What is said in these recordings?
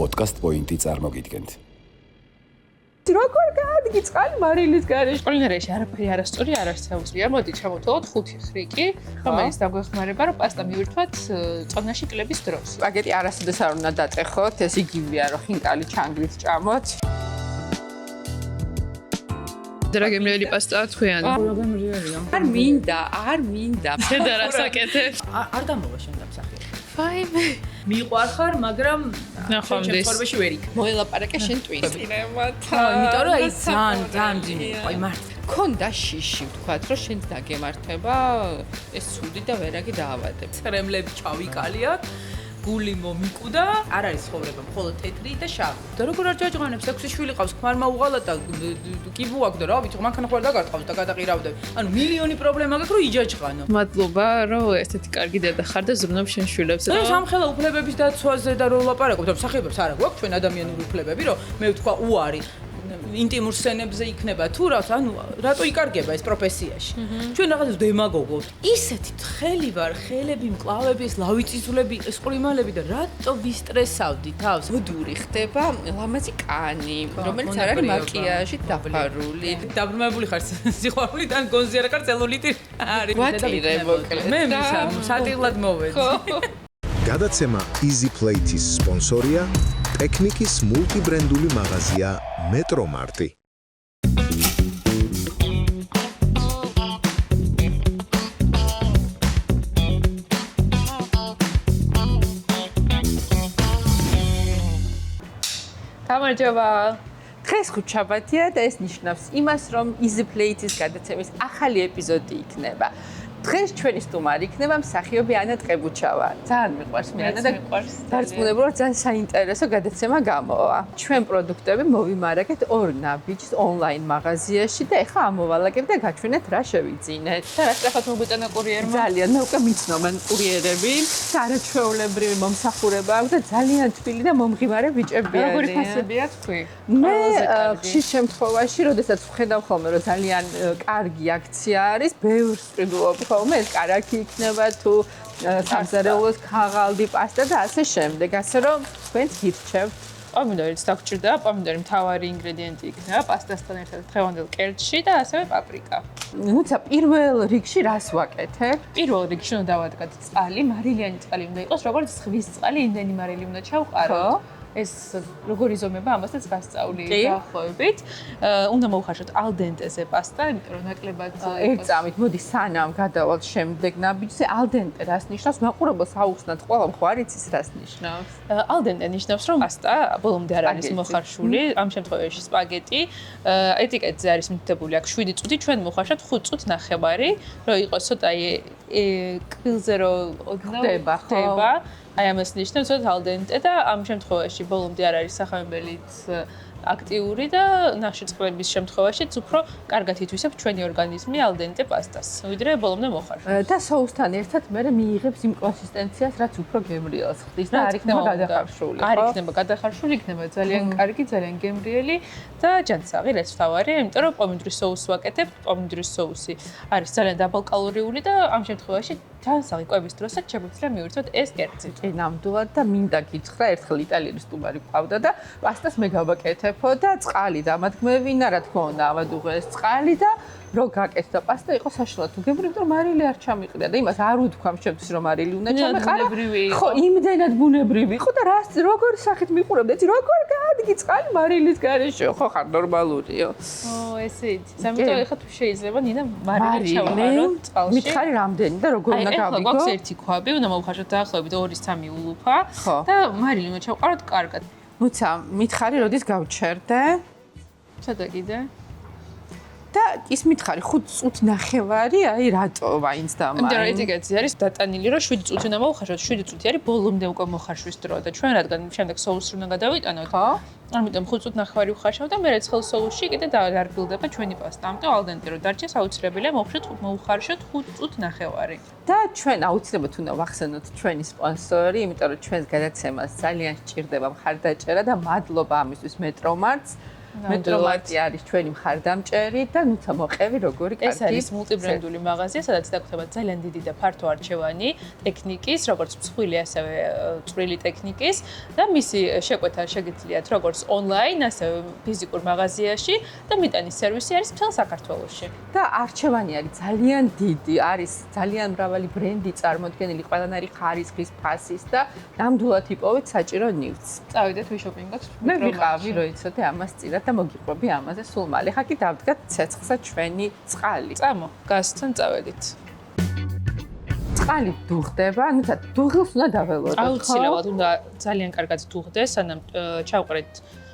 პოდკასტ პოინტი წარმოგიდგენთ. როგორ გაადგი წყალი მარილის გარეშე? კულინარიაში არაფერი არასწორი არ არსებობს. მოდი ჩამოვთვალოთ 5 ხრიკი, რომელიც დაგვეხმარება, რომ პასტა მივირთვათ წონაში კლების დროს. პაგეტი არასოდეს არ უნდა დაწეხოთ, ეს იგივეა, რომ ხინკალი ჩანგრით ჭამოთ. დრაგემრიელი პასტაა თქვენი. არ მინდა. შედარ ასაკეთებ. არ დამოვა შენდა მსახიობ. ფაინე. მიყვარხარ, მაგრამ ნახვამდის. ცხოვრებაში ვერ იქ. მოელაპარაკე შენ ტვინს. იმიტომ რომ აი ძალიან ძიმი იყო, აი მართლა. ქონდა შიში, ვთქვათ, რომ შენ დაგემართება ეს ცუდი და ვერაგი დაავადებ. ხრემლები ჩავიკალია, გული მომიკუდა, არ არის ცხოვრება, მხოლოდ თეთრი და შავი. და როგორ არ ჯაჭყანებს, 6 შვილი ყავს, ქმარმა უღალა და კიბუ აქვს და რა ვიცი, მანქანა ხوار დაგარტყავს და გადაყირავდები. ანუ მილიონი პრობლემა გაქვს, რომ იჯაჭყანო. მადლობა, რომ ესეთი კარგი დედა ხარ და ზრუნავ შენ შვილებს. ეს სამხელა უფლებების დაცვაზე და რო ვლაპარაკობ, თუმცა მსახიობებს არ აქვს ჩვენ ადამიანური უფლებები, რომ მე ვთქვა უარი ინტიმურ სცენებზე იქნება თუ რა, ანუ რატო იკარგება ეს პროფესიაში? ჩვენ რაღაცას დემაგოგობთ. ისეთი თხელი ვარ, ხელები, მკლავები, ეს ლავიწისვლები, ეს ყრიმალები და რატო ვისტრესავდი თავს? გუდური ხდება ლამაზი კანი, რომელიც არ არის მაკიაჟით დაფარული. დაბრუნებული ხარ სიყვარულიდან გონზე არა ხარ ცელულიტი არის. ვატირე მოკლედ. მე სატილად მოვედი. გადაცემა Easy Plate-ის სპონსორია ტექნიკის მულტიბრენდული მაღაზია მეტრომარტი. გამარჯობა. დღეს ხუთშაბათია და ეს ნიშნავს იმას, რომ Easy Plate-ის გადაცემის ახალი ეპიზოდი იქნება. დღეს ჩვენი სტუმარი იქნება მსახიობი ანა ტყებუჩავა. ძალიან მიყვარს მე ანა და დარწმუნებული ძალიან საინტერესო გადაცემა გამოვა. ჩვენ პროდუქტები მოვიმარაგეთ ორ ნაბიჯს ონლაინ მაღაზიაში და ეხლა ამოვალაგებ და გაჩვენეთ რა შევიძინეთ. და რა სწრაფად მოგვიტანა კურიერმა? ძალიან მე უკვე მიცნობენ კურიერები, არაჩვეულებრივი მომსახურება აქვს და ძალიან თბილი და მომღიმარე ბიჭები არიან. როგორი ფასებია თქვი? მე ხშირ შემთხვევაში, როდესაც ვხედავ ხოლმე, რომ ძალიან კარგი აქცია არის, ბევრს ვყიდულობ ხოლმე, ეს კარაქი იქნება თუ სამზარეულოს ქაღალდი პასტა და ასე შემდეგ, ასე რომ თქვენც გირჩევთ. პომიდორიც დაგჭირდა, პომიდორი მთავარი ინგრედიენტი იქნება პასტასთან ერთად დღევანდელ კერძში და ასევე პაპრიკა. ნუცა პირველ რიგში რას ვაკეთებ? პირველ რიგში უნდა დავადგათ წყალი, მარილიანი წყალი უნდა იყოს, როგორც ზღვის წყალი, იმდენი მარილი უნდა ჩავყაროთ. ეს როგორ იზომება, ამასაც გასწავლი დაახლოებით. უნდა მოვხარშოთ ალდენტეზე პასტა, იმიტომ რომ ნაკლებად ერთ წამით, მოდი სანამ გადავალთ შემდეგ ნაბიჯზე, ალდენტე რას ნიშნავს? მაყურებელს აუხსნათ, ყველამ ხო არ იცის რას ნიშნავს? ალდენტე ნიშნავს, რომ პასტა ბოლომდე არ არის მოხარშული, ამ შემთხვევაში სპაგეტი. ეტიკეტზე არის მითითებული აქ 7 წუთი, ჩვენ მოვხარშოთ 5 წუთს ნახევარი, რომ იყოს ცოტა კბილზე რო ხდება. აი ამას ნიშნავს, რომ ალდენტე და ამ შემთხვევაში ბოლომდე არ არის სახამებელით აქტიური და ნახშირწყლების შემთხვევაშიც უფრო კარგად ითვისებს ჩვენი ორგანიზმი ალდენტე პასტას, ვიდრე ბოლომდე მოხარშული. და соусთან ერთად მე მიიღებს იმ კონსისტენციას, რაც უფრო გემრიელს ხდის და არ იქნება გადახარშული, ხო? არ იქნება გადახარშული, იქნება ძალიან კარგი, ძალიან გემრიელი და ჯანსაღი, რაც თავარი, იმიტომ რომ პომიდორის соуს ვაკეთებ, პომიდორის соуსი არის ძალიან დაბალკალორიული და ამ შემთხვევაში ჯანსაღი კვების დროსაც შეგვიძლია მივირთვათ ეს კერძი. კი, ნამდვილად და მინდა გითხრა, ერთხელ იტალიური სტუმარი ყავდა და პასტას მე გავაკეთებო და წყალი დამადგმევინა, რა თქმა უნდა, ავადუღე ეს წყალი და რო გაკეთდა პასტა იყო საშინელად თუ გემრიელი და მარილი არ ჩამიყრია და იმას არ უთქვამ შემთხვევით რომ მარილი უნდა ჩამეყარა. ხო, იმდენად ბუნებრივი იყო და რას როგორ სახით მიყურებდა, იცი როგორ გაადგი წყალი მარილის გარეშე, ხო ხარ ნორმალურიო. ესე იცი. ამიტომ ეხლა თუ შეიძლება ნინა მარილი ჩავაყაროთ წყალში. მითხარი რამდენი და როგორ უნდა გავიგო? ეხლა გვაქვს ერთი ქვაბი, უნდა მოვხარშოთ დაახლოებით 2-3 ულუფა და მარილი უნდა ჩავყაროთ კარგად. მუცა, მითხარი როდის გავჩერდე? ცოტა კიდე. და ის მითხარი 5 წუთი ნახევარი, აი რატო ვაინს დამაი? იმიტომ რომ ეტიკეტზე არის დატანილი, რომ 7 წუთი უნდა მოვხარშოთ, 7 წუთი არის ბოლომდე უკვე მოხარშვის დრო და ჩვენ რადგან შემდეგ соуსი უნდა გადავიტანოთ. ხო? ამიტომ 5 წუთი ნახევარი ვხარშავ და მე ცხელ соуსში კიდე დარბილდება ჩვენი პასტა. ამიტომ ალდენტე რო დარჩეს, აუცილებელია მოვხარშოთ 5 წუთი ნახევარი. და ჩვენ აუცილებლად უნდა ვახსენოთ ჩვენი სპონსორი, იმიტომ რომ ჩვენს გადაცემას ძალიან სჭირდება მხარდაჭერა და მადლობა ამისთვის მეტრომარტს. მეტრომარტი არის ჩვენი მხარდამჭერი და ნუცა მოყევი როგორი კარგი. ეს არის მულტიბრენდული მაღაზია, სადაც დაგხვდება ძალიან დიდი და ფართო არჩევანი ტექნიკის, როგორც მსხვილი, ასევე წვრილი ტექნიკის და მისი შეკვეთა შეგიძლიათ როგორც ონლაინ, ასევე ფიზიკურ მაღაზიაში და მიტანის სერვისი არის მთელ საქართველოში. და არჩევანი არის ძალიან დიდი, არის ძალიან მრავალი ბრენდი წარმოდგენილი, ყველანაირი ხარისხის, ფასის და ნამდვილად იპოვეთ საჭირო ნივთს. წავიდეთ ვიშოპინგოთ. მე ვიყავი რომ იცოდე ამას წილად და მოგიყვები ამაზე სულ მალე. ხა კი დავდგათ ცეცხლსა ჩვენი წყალი. წამო, გასცენ წავედით. წყალი დუღდება, ნუ დუღილს უნდა დაველოდოთ, ხო? აუცილებლად უნდა ძალიან კარგად დუღდეს, სანამ ჩავყრეთ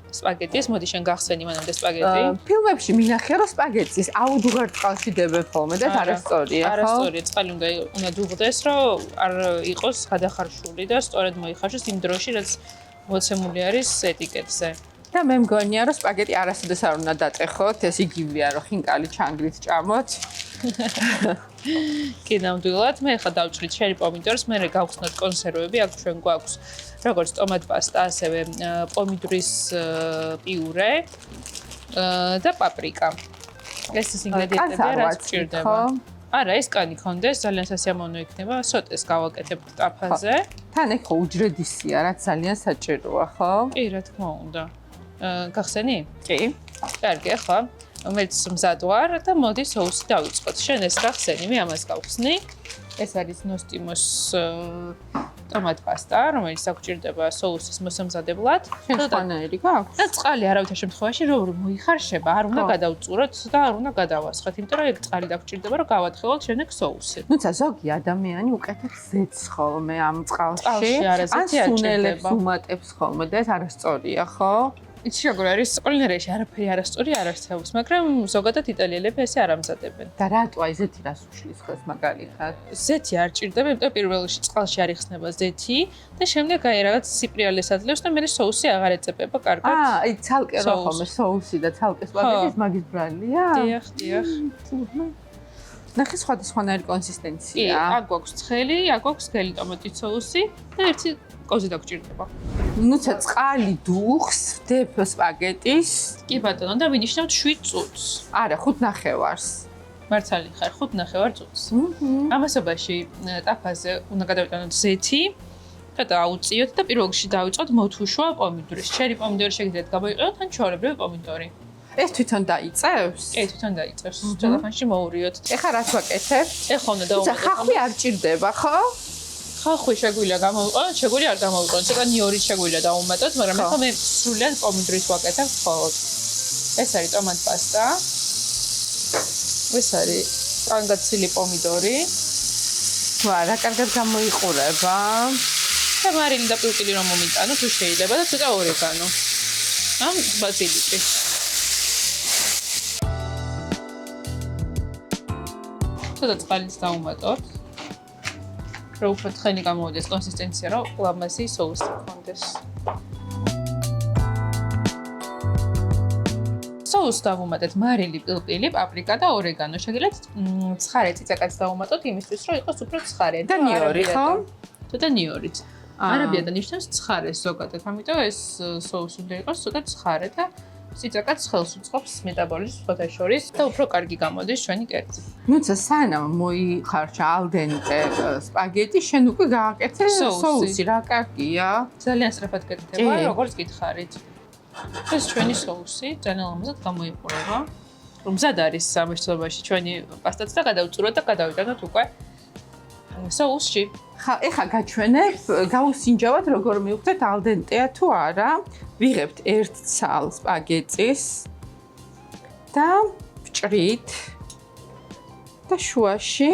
სპაგეტის. მოდი შენ გახსენი მანამდე სპაგეტი. ფილმებში მინახია რომ სპაგეტის აუდუღარ წყალში დებენ ხოლმე და არასწორია, ხო? არასწორია, წყალი უნდა დუღდეს, რომ არ იყოს გადახარშული და სწორედ მოიხარშოს იმ დროში, რაც მოცემული არის ეტიკეტზე. და მე მგონია რომ სპაგეტი არასოდეს არ უნდა დატეხოთ, ეს იგივეა რომ ხინკალი ჩანგრით ჭამოთ. კი, ნამდვილად, მე ხა დავჭრით შერი პომიდორს, მე გავხსნათ კონსერვები, აქ ჩვენ გვაქვს როგორც ტომატ პასტა, ასევე პომიდორის პიურე და პაპრიკა. ეს ინგრედიენტები რაც გჭირდება. არა, ეს კანი კონდეს, ძალიან სასიამოვნო იქნება, სოტეს გავაკეთებთ ტაფაზე. თან ეხო უჯრედისია, რაც ძალიან საჭიროა, ხო? კი, რა თქმა უნდა. გახსენი? კი. კარგი, ახლა მეც მზად ვარ და მოდი соуსი დავიწყოთ. შენ ეს გახსენი, მე ამას გავხსნი. ეს არის ნოსტიმოს ტომატ პასტა, რომელიც აღჭირდება соуსის მოსამზადებლად. შენ სხვანაირი გაქვს? და წყალი არავითარ შემთხვევაში რომ მოიხარშება, არ უნდა გადავწუროთ და არ უნდა გადავასხოთ, იმიტომ რომ ეგ წყალი დაგჭირდება, რომ გავათხილოთ შემდეგ соуსი. ნუცა ზოგი ადამიანი უკეთებს ზეთს ხოლმე ამ წყალში. წყალში არა, ზეთი არ სუნელებს ჭირდება. უმატებს ხოლმე და ეს არასწორია, ხო? იცი როგორ არის კულინარიაში არაფერი არასწორი არ არსებობს, მაგრამ ზოგადად იტალიელები ესე არ ამზადებენ. და რატო აი ზეთი რას უშლის ხელს მაგალითად? ზეთი არ ჭირდება, იმიტომ პირველ რიგში წყალში არ იხსნება ზეთი და შემდეგ აი რაღაც სიპრიალეს აძლევს და მე соуსი აღარ ეწებება კარგად. აი ცალკე რო ხოლმე соуსი და ცალკე სპაგეტის მაგის ბრალია? დიახ, დიახ. ნახე სხვადასხვანაირი კი, კონსისტენცია. აქ გვაქვს ცხელი, აქ გვაქვს გელი ტომატის соуსი და ერთი კოზი დაგჭირდება. ნუცა წყალი დუხს, ვდებ სპაგეტის. კი ბატონო, და ვინიშნავთ 7 წუთს. არა, 5.5-ს. მართალი ხარ, 5.5 წუთს. ამასობაში ტაფაზე უნდა გადავიტანოთ ზეთი და დაუწიოთ და პირველ რიგში დავიწყოთ მოთუშვა პომიდორის. შერი პომიდორი შეგიძლიათ გამოიყენოთ ან ჩვეულებრივი პომიდორი. ეს თვითონ დაიწევს? კი, თვითონ დაიწევს. ტელეფონში მოურიოთ. ეხლა რაც ვაკეთებ? ეხლა უნდა ნუცა დავუმატოთ. ხახვი არ ჭირდება, ხო? ხახვი შეგვიძლია გამოვიყენოთ, შეგვიძლია არ გამოვიყენოთ. ცოტა ნიორით შეგვიძლია დავუმატოთ, მაგრამ ეხლა მე სრულად პომიდორის ვაკეთებ მხოლოდ. ეს არის ტომატ პასტა. ეს არის კანგაცილი პომიდორი. ვა, რა კარგად გამოიყურება. და მარილი და პილპილი რომ მომიტანო, თუ შეიძლება და ცოტა ორეგანო. ან ბაზილიკი. ცოტა წყალიც დავუმატოთ. რომ უფრო თხელი გამოვიდეს კონსისტენცია, რომ ლამაზი соуსი გქონდეს. соуს დავუმატეთ მარილი, პილპილი, პაპრიკა და ორეგანო. შეგიძლიათ ცხარე წიწაკაც დავუმატოთ იმისთვის, რომ იყოს უფრო ცხარე და ნიორი, ხო? ცოტა ნიორით. არაბიადან ნიშნავს ცხარეს ზოგადად, ამიტომ ეს соуსი უნდა იყოს ცოტა ცხარე და წიწაკაც ხელს უწყობს მეტაბოლიზმს ფოთაშორის და უფრო კარგი გამოდის ჩვენი კერძი. ნუცა სანამ მოიხარშა ალდენტე სპაგეტი, შენ უკვე გააკეთე соуსი, რა კარგია. ძალიან სწრაფად გეკეთება, როგორც გითხარით. ეს ჩვენი соуსი ძალიან ლამაზად გამოიყურება. რომ მზად არის სამშობლოში ჩვენი პასტაც და გადავწუროთ და გადავიტანოთ უკვე соуსში. ეხა გაჩვენებ, გავუსინჯავად როგორ მივხვდეთ ალდენტეა თუ არა. ვიღებთ 1 ცალ სპაგეტის და ვჭრით და შუაში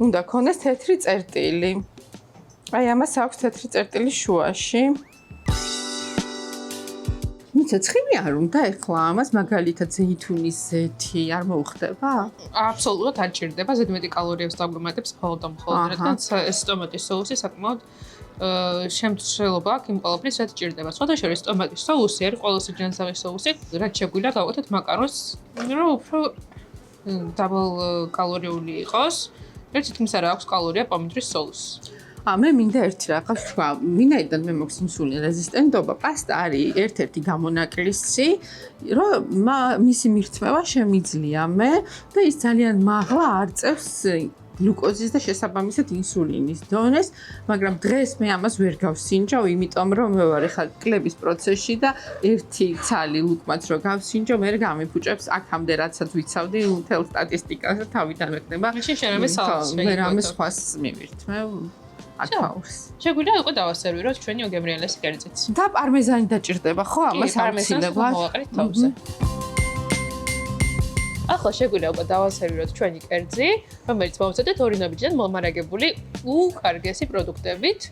უნდა ქონდეს თეთრი წერტილი. აი ამას აქვს თეთრი წერტილი შუაში. ნუცა ცხიმი არ უნდა ეხლა ამას მაგალითად ზეითუნის ზეთი არ მოუხდება? აბსოლუტურად არ ჭირდება, ზედმეტი კალორიებს დაგვიმატებს მხოლოდ და მხოლოდ, რადგან ეს ტომატის соуსი საკმაოდ შემცველობა აქვს იმ ყველაფრის, რაც ჭირდება. სხვადასხვა ტომატის соуსი არის ყველაზე ჯანსაღი соуსი, რაც შეგვიძლია გავაკეთოთ მაკარონს, რომ უფრო დაბალ კალორიული იყოს. ერთ თითქმის არ აქვს კალორია პომიდორის соуს. მე მინდა ერთი რაღაც თქვა, ვინაიდან მე მაქვს ინსულინ რეზისტენტობა, პასტა არის ერთ-ერთი გამონაკლისი, რომ მისი მირთმევა შემიძლია მე და ის ძალიან მაღლა არ წევს გლუკოზის და შესაბამისად ინსულინის დონეს, მაგრამ დღეს მე ამას ვერ გავსინჯავ, იმიტომ რომ მე ვარ ახლა კლების პროცესში და ერთი ცალი ლუკმაც რო გავსინჯო, მე გამიფუჭებს აქამდე რაცაც ვიცავდი მთელ სტატისტიკას და თავიდან მექნება. მე რამე სხვას მივირთმევ. აკაურს. შეგვიძლია უკვე დავასერვიროთ ჩვენი უგემრიელესი კერძიც. და პარმეზანი დაჭირდება, ხო? ამას აუცილებლად. მოვაყრით თავზე. ახლა შეგვიძლია უკვე დავასერვიროთ ჩვენი კერძი, რომელიც მოვუწოდეთ ორინობიჯიდან მომარაგებული უკარგესი პროდუქტებით.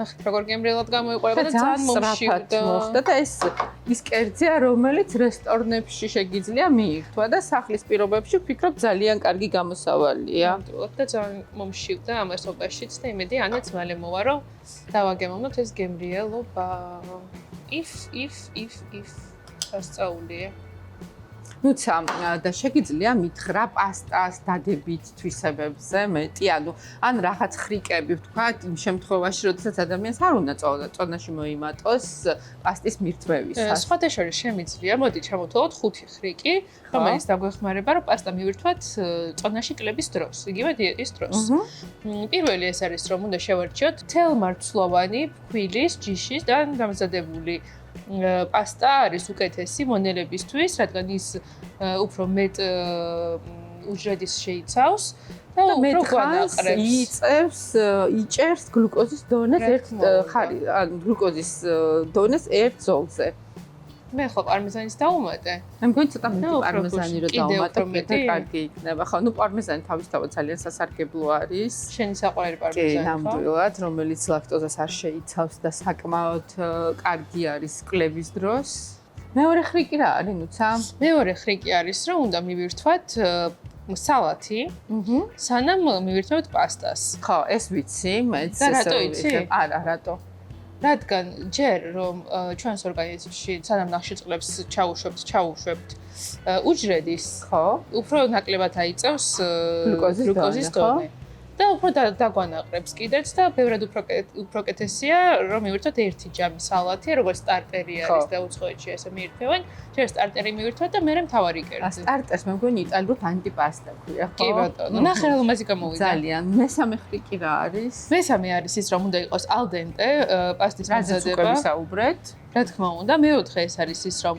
ახლა როგორ გემრიელად გამოიყურება და ძალიან მომშივდა. მოხდა და ის კერძია, რომელიც რესტორნებში შეგიძლია მიირთვა და სახლის პირობებში ვფიქრობ ძალიან კარგი გამოსავალია. და ძალიან მომშივდა ამ ასობაში და იმედი ანაც მალე მოვა რომ დავაგემოვნოთ ეს გემრიელობა. if სასწაულია. ნუცა და შეგიძლია მითხრა პასტას დადებით თვისებებზე მეტი, ან რაღაც ხრიკები ვთქვათ, იმ შემთხვევაში, როდესაც ადამიანს არ უნდა წონაში მოიმატოს პასტის მირთმევისას. სხვათა შორის შემიძლია, მოდი ჩამოვთვალოთ 5 ხრიკი, რომელიც დაგვეხმარება, რომ პასტა მივირთვათ წონაში კლების დროს, იგივე დიეტის დროს. პირველი ეს არის, რომ უნდა შევარჩიოთ თელმარცვლოვანი, ფქვილის, ჯიშის და დამზადებული პასტა არის უკეთესი მონელებისთვის, რადგან ის უფრო მეტ უჯრედის შეიცავს და უფრო გვანაყრებს. იჭერს გლუკოზის დონეს გლუკოზის დონეს ერთ ზოლზე. მე ხო პარმეზანის დაუმატე. მე მგონი ცოტა მეტი პარმეზანი რო დავუმატე, მეტი კარგი იქნება. ხო, პარმეზანი თავისთავად ძალიან სასარგებლო არის. შენი საყვარელი პარმეზანი ხო? ნამდვილად, რომელიც ლაქტოზას არ შეიცავს და საკმაოდ კარგი არის კლების დროს. მეორე ხრიკი რა არის, ნუცა? მეორე ხრიკი არის, რომ უნდა მივირთვათ სალათი, სანამ მივირთვებთ პასტას. ხო, ეს ვიცი, მეც და რატო იცი? არა, რატო? რადგან ჯერ რომ ჩვენს ორგანიზმში სანამ ნახშირწყლებს ჩაუშვებთ უჯრედის, ხო, უფრო ნაკლებად აიწევს გლუკოზის დონე. და უფრო დაგვანაყრებს კიდეც და ბევრად უკეთესია რომ მივირთოთ ერთი ჯამი სალათი, როგორც სტარტერი არის და უცხოეთში ესე მიირთმევენ, ჯერ სტარტერი მივირთვათ და მერე მთავარი კერძი. სტარტერს მე მგონი იტალიურად ანტიპასტა ქვია, ხო? კი ბატონო, ნახე რა ლამაზი გამოვიდა. ძალიან. მესამე ხრიკი რა არის? მესამე არის ის რომ უნდა იყოს ალდენტე პასტის მომზადება. ვისაუბრეთ. რა თქმა უნდა, მეოთხე ეს არის ის რომ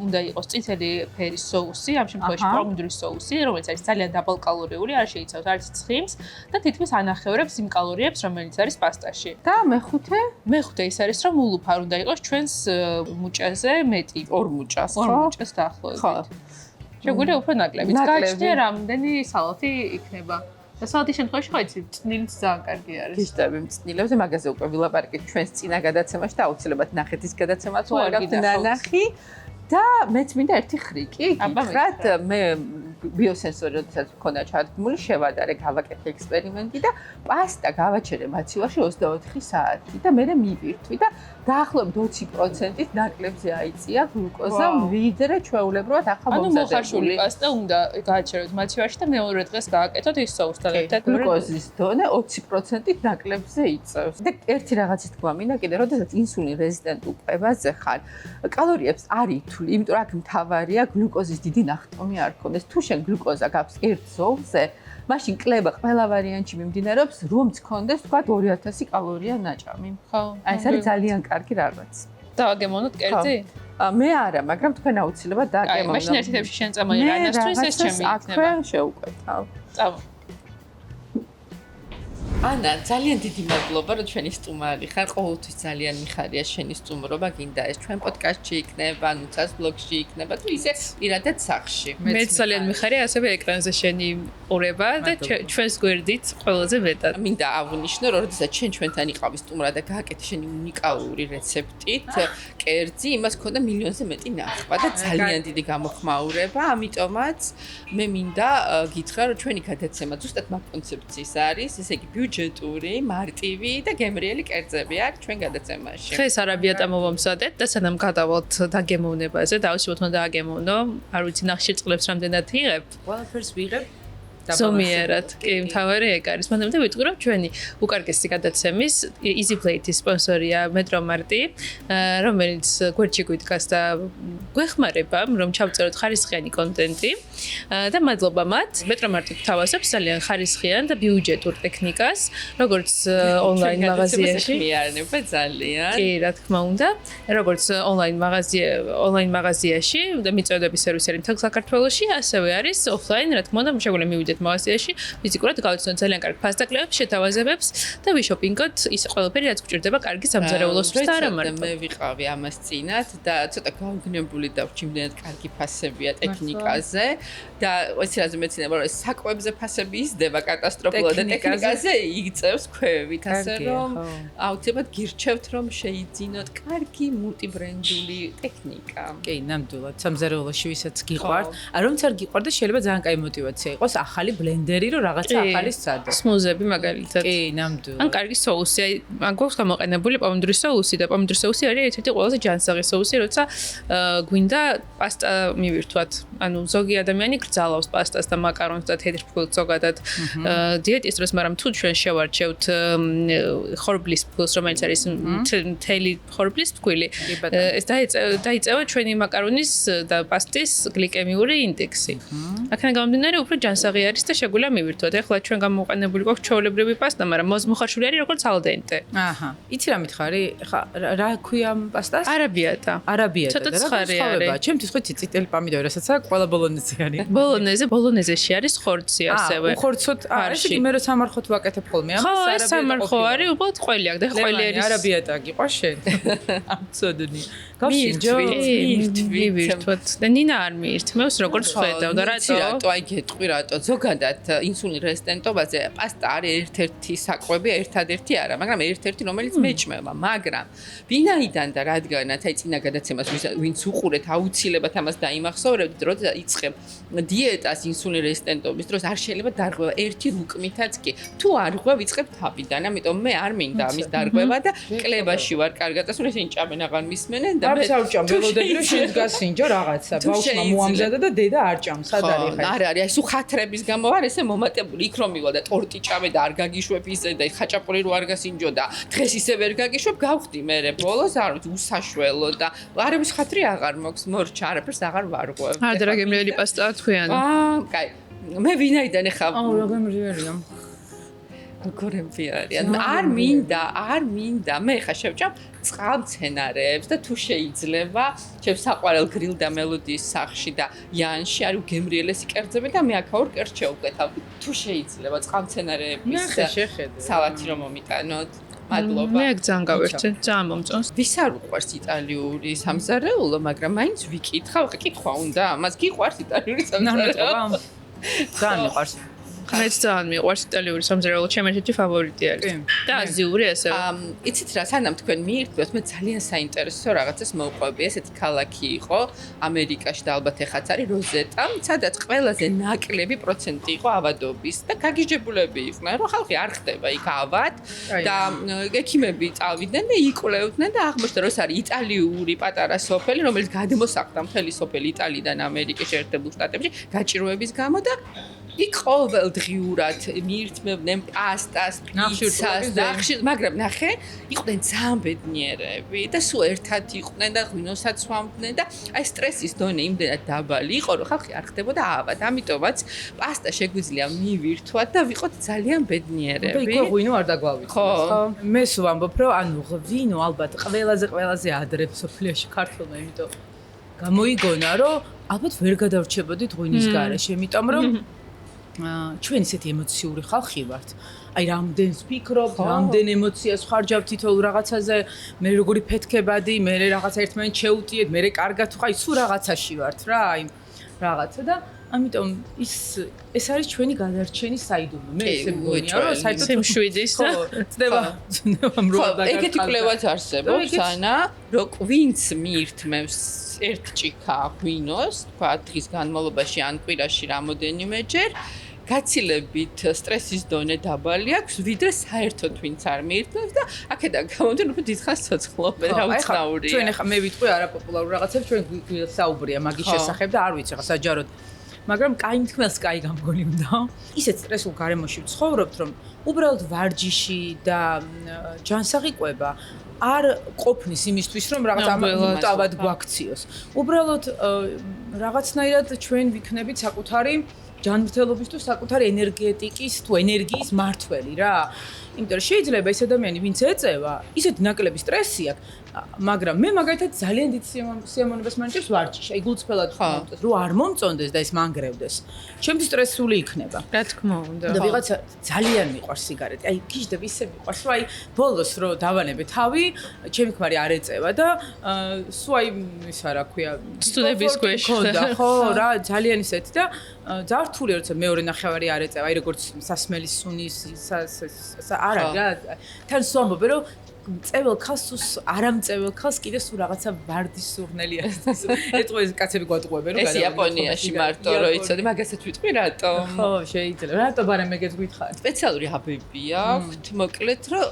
უნდა იყოს წითელი ფერის соуსი, ამ შემთხვევაში პომიდორის соуსი, რომელიც არის ძალიან დაბალკალორიული, არ შეიცავს არც ცხიმს და თითქმის ანახევრებს იმ კალორიებს, რომელიც არის პასტაში. და მეხუთე? მეხუთე ის არის რომ ულუფარ უნდა იყოს ჩვენს მუჭაზე მეტი, ორ მუჭას დაახლოებით. შეგვიძლია უფრო ნაკლები. გააჩნია რამდენი სალათი იქნება. და სალათის შემთხვევაში ხო იცი, წნილიც ძალიან კარგი არის. გიშტები მწნილებზე, მაგაზე უკვე ვილაპარაკეთ ჩვენს წინა გადაცემაში და აუცილებლად ნახეთ ის გადაცემა თუ არ გაქვთ ნანახი. და მეც მინდა ერთი ხრიკი, გითხრათ, მე ბიოსენსორი როდესაც მქონდა ჩართმული, შევადარე, გავაკეთე ექსპერიმენტი და პასტა გავაჩერე მაცივარში 24 საათი და მე მივირთვი და დაახლოებით 20%-ით ნაკლებზე აიწია გლუკოზა, ვიდრე ჩვეულებრივად ახლა მომზადებული. ანუ მოხარშული პასტა უნდა გააჩეროთ მაცივარში და მეორე დღეს გააკეთოთ ის соусთან ერთად. გლუკოზის დონე 20%-ით ნაკლებზე იწევს. და ერთი რაღაცის თქვა მინდა კიდე, როდესაც ინსულინ რეზისტენტ უკვებაზე ხარ, კალორიებს არ ითვლი, იმიტომ რომ აქ მთავარია გლუკოზის დიდი ნახტომი არ ქონდეს. თუ შენ გლუკოზა გაქვს ერთ ზოლზე, მაშინ კლება ყველა ვარიანტში მიმდინარეობს, რომც ქონდეს თქვა 2000 კალორია ნაჭამი. ხო. აი ეს არის ძალიან კარგი რაღაც. დავაგემოვნოთ კერძი? მე არა, მაგრამ თქვენ აუცილებლად დააგემოვნოთ. აი, მაშინ ერთ-ერთი შენ წამოიღე რანასთვის ეს ჩემი იქნება. აქვე შევუკვეთავ. წავა. ანა, ძალიან დიდი მადლობა, რომ ჩვენი სტუმარი ხარ. ყოველთვის ძალიან მიხარია შენი სტუმრობა, გინდა ეს ჩვენ პოდკასტში იქნება, ნუცას ბლოგში იქნება, თუ ისე პირადად სახლში. მე ძალიან მიხარია ასევე ეკრანზე შენი ყურება და ჩვენს გვერდით ყველაზე მეტად. მინდა აღვნიშნო, რომ როდესაც ჩვენთან იყავი სტუმრად და გააკეთე შენი უნიკალური რეცეპტით, კერძი, იმას ქონდა მილიონზე მეტი ნახვა და ძალიან დიდი გამოხმაურება, ამიტომაც მე მინდა გითხრა, რომ ჩვენი გადაცემა ზუსტად მაგ კონცეფციის არის, ესე იგი ბიუჯეტური, მარტივი და გემრიელი კერძები აქვს ჩვენ გადაცემაში. დღეს არაბიატა მოვამზადეთ და სანამ გადავალთ დაგემოვნებაზე, დავუშვოთ უნდა დააგემოვნო. არ ვიცი ნახშირწყლებს რამდენად იღებ. ყველაფერს ვიღებ. ზომიერად, კი, მთავარი ეგ არის. მანდ მე ვიტყვი რომ ჩვენი უკარგესი გადაცემის Easy Play-ის სპონსორია Metromart-ი, რომელიც გვერდში გვიდგას და გვეხმარება, რომ ჩავწეროთ ხარისხიანი კონტენტი და მადლობა მათ. Metromart-ი გვთავაზობს ძალიან ხარისხიან და ბიუჯეტურ ტექნიკას, როგორც ონლაინ მაღაზიაში. მეარნება ძალიან. კი, რა თქმა უნდა, როგორც ონლაინ მაღაზიაში და მიწოდების სერვისი არის მთელ საქართველოში, ასევე არის ოფლაინ, რა თქმა უნდა, შეგვიძლია მივიდეთ მაღაზიაში, ფიზიკურად გავიცნოთ ძალიან კარგ ფასდაკლებს, შეთავაზებებს და ვიშოპინგოთ ის ყველაფერი, რაც გვჭირდება კარგი სამზარეულოსთვის და არა მარტო. მე ვიყავი ამას წინათ და ცოტა გავგნებული და ვჭიმდენად კარგი ფასებია ტექნიკაზე და ეს რაზე მეცნობა რომ საკვებზე ფასები იზრდება კატასტროფულად და ტექნიკაზე იგწევს ქვევით, ასე რომ აუცილებლად გირჩევთ რომ შეიძინოთ კარგი მულტიბრენდული ტექნიკა. კი, ნამდვილად. სამზარეულოში ვისაც გიყვართ, რომც არ გიყვარდა, შეიძლება ძალიან კაი мотиваცია იყოს ახალი ბლენდერი, რომ რაღაცა ახალი სცადო. სმუზები მაგალითად. კი, ნამდვილად. ან კარგი соуსი, აი, ან გვაქვს გამოყენებული პომიდორის соуსი და პომიდორის соуსი არის ერთ-ერთი ყველაზე ჯანსაღი соуსი, როცა გვინდა პასტა მივირთვათ. ანუ ზოგი ადამიანი გრძალავს პასტას და მაკარონს და თეთრ-ფქვილს ზოგადად დიეტის დროს, მაგრამ თუ ჩვენ შევარჩევთ ხორბლის ფქვილს, რომელიც არის მთელი ხორბლის ფქვილი, ეს დაიწევა ჩვენი მაკარონის და პასტის გლიკემიური ინდექსი. აქედან გამომდინარე, უფრო ჯანსაღი არის და შეგვიძლია მივირთვათ. ეხლა ჩვენ გამოყენებული გვაქვს ჩვეულებრივი პასტა, მაგრამ მოხარშული არის როგორც ალდენტე. აჰა. იცი რა მითხარი? ხა რა ქვია ამ პასტას? არაბიატა. არაბიატა. ცოტა ცხარე არის. ჩემთვის ხო წითელი პომიდორი, რასაც აქვს ყველა ბოლონეზი არის. ბოლონეზეში არის ხორცი ასევე. ხორცოთ, ესე მე რო სამარხოთ ვაკეთებ ხოლმე ამას. ხო, ეს სამარხო არის, უბრალოდ ყველი აქვს და ყველი არის. არაბიატა გიყვა შენ? ამწოდნი. მივირთვათ და ნინა არ მიირთმევს როგორც ხედავ და რატო აი გეტყვი რატო ზოგადად ინსულინ რეზისტენტობაზე პასტა არის ერთ-ერთი საკვები ერთადერთი არა მაგრამ ერთ-ერთი რომელიც მეჭმება მაგრამ ვინაიდან და რადგანაც აი წინა გადაცემას ვინც უყურეთ აუცილებლად ამას დაიმახსოვრებთ როცა იწყებ დიეტას ინსულინ რეზისტენტობის დროს არ შეიძლება დარღვევა ერთი რუკმითაც კი თუ არ ღვევ იწყებ თაფიდან ამიტომ მე არ მინდა ამის დარღვევა და კლებაში ვარ კარგად ასული ისინი ჭამენ აღარ მისმენენ და მე საუჭამ ველოდები რომ შენ გასინჯო რაღაცა ბავშვმა მოამზადა და დედა არ ჭამს სად არის ხა არა არის სულ ხათრების გამო ვარ ესე მომატებული იქ რომ მივა და ტორტი ჭამე და არ გაგიშვებ ისე და ხაჭაპური რო არ გასინჯო და დღეს ისე ვერ გაგიშვებ გავხდი მე ბოლოს არ ვიცი უსაშველო და არების ხათრი აღარ მოქვს მორჩა არაფერს აღარ ვარღვევ არა და რა გემრიელი პასტაა თქვენი კაი მე ვინაიდან ეხა რა გემრიელია გორემპი არის არ მინდა მე ხა შევჭამ წყალმცენარეებს და თუ შეიძლება ჩემს საყვარელ გრილ და მელოდიის სახში და იანში არის გემრიელესი კერძები და მე აქაურ კერძს შევკეთავ თუ შეიძლება წყალმცენარეების სალათი რომ მომიტანოთ მადლობა მე ძალიან გავერთე ძალიან მომწონს ვის არ უყვარს იტალიური სამზარეულო მაგრამ მაინც ვიკითხავ კითხვა უნდა ამას გიყვარს იტალიური სამზარეულო ძალიან მიყვარს მეც ძალიან მიყვარს იტალიური სამზარეულო ჩემი ერთ-ერთი ფავორიტი არის და აზიური ასევე იცით რა სანამ თქვენ მიირთმევთ მე ძალიან საინტერესო რაღაცას მოვყვები ესეთი ქალაქი იყო ამერიკაში და ალბათ ეხაც არის როზეტა სადაც ყველაზე ნაკლები პროცენტი იყო ავადობის და გაგიჟებულები იყვნენ რომ ხალხი არ ხდება იქ ავად და ექიმები წავიდნენ და იკვლევდნენ და აღმოჩნდა რომ ეს არის იტალიური პატარა სოფელი რომელიც გადმოსახლდა მთელი სოფელი იტალიიდან ამერიკის შეერთებულ შტატებში გაჭიროების გამო და იქ ყოველდღიურად მიირთმევდნენ პასტას, პიცას, მაგრამ ნახე, იყვნენ ძალიან ბედნიერები და სულ ერთად იყვნენ და ღვინოსაც სვამდნენ და აი სტრესის დონე იმდენად დაბალი იყო, რომ ხალხი არ ხდებოდა ავად. ამიტომაც პასტა შეგვიძლია მივირთვათ და ვიყოთ ძალიან ბედნიერები. და იქ ღვინო არ დაგვავიწყდეს, ხო? მე სულ ვამბობ, რომ ანუ ღვინო ალბათ ყველაზე ადრე სოფლიოში ქართულმა, იმიტომ გამოიგონა, რომ ალბათ ვერ გადავრჩებოდით ღვინის გარეშე, იმიტომ რომ ჩვენ ისეთი ემოციური ხალხი ვართ. აი რამდენს ვფიქრობთ, რამდენ ემოციას ხარჯავთ თითოეულ რაღაცაზე, მე როგორი ფეთქებადი, მე რაღაცა ერთმანეთს შევუტიეთ, მე კარგად ხა ისუ რაღაცაში ვართ რა, აი რაღაცა და ამიტომ ეს არის ჩვენი გადარჩენის საიდუმლო. მე ესე მგონია, რომ საერთოდ მშვიდის და წდება მროლა და ეგეთი კვლევაც არსებობს, ანა, რომ ვინც მიირთმევს ერთ ჭიქა ღვინოს, თქვა დღის განმავლობაში ან კვირაში რამოდენიმეჯერ გაცილებით სტრესის დონე დაბალი აქვს, ვიდრე საერთოდ ვინც არ მიირთმევს და აქედან გამომდინარე, უფრო დიდხანს ცოცხლობენ, რა უცნაურია. ჩვენ ახლა მე ვიტყვი არაპოპულარულ რაღაცებს, ჩვენ გვისაუბრია მაგის შესახებ და არ ვიცი, ახლა საჯაროდ მაგრამ კაი მთქმელს კაი გამგონი უნდა. ისეთ სტრესულ გარემოში ვცხოვრობთ, რომ უბრალოდ ვარჯიში და ჯანსაღი-კვება არ ყოფნის იმისთვის, რომ რაღაც ამავდროულად გვაქციოს. უბრალოდ რაღაცნაირად ჩვენ ვიქნებით საკუთარი ჯანმრთელობის თუ საკუთარი ენერგეტიკის თუ ენერგიის მართველი რა. იმიტომ რომ შეიძლება ეს ადამიანი, ვინც ეწევა, ისეთი ნაკლები სტრესი აქვს, მაგრამ მე მაგალითად ძალიან დიდ სიამოვნებას მანჭებს ვარჯიში. აი გულწრფელად მომწონს, რომ არ მომწონდეს და ეს მანგრევდეს. ჩემთვის სტრესული იქნება. რა თქმა უნდა. და ვიღაცა ძალიან მიყვარს სიგარეტი. აი გიждდები ისე მიყვარს, რომ აი ბოლოს რო დავანებე თავი, ჩემი ქმარი არ ეწევა და სულ აი ისა რა ქვია, სტუდენტების ქვეშ ხონდა, ხო, რა, ძალიან ისეთი და ძართული როცა მეორე ნახევარი არ ეწევა, აი როგორც სასმელის სუნის არა რა, თან სულ ამბობ რომ წეվել ხალს თუ არამწეվել ხალს კიდე სულ რაღაცა ვარდის სურნელი არის. ეტყვა ეს კაცები გვატყუებენ რომ ეს იაპონიაში მარტო რო იცოდი, მაგასაც ვიტყვი რატომ? ხო, შეიძლება. რატომ არა მეგეც გითხარ? სპეციალური აბები აქვთ, მოკლედ რომ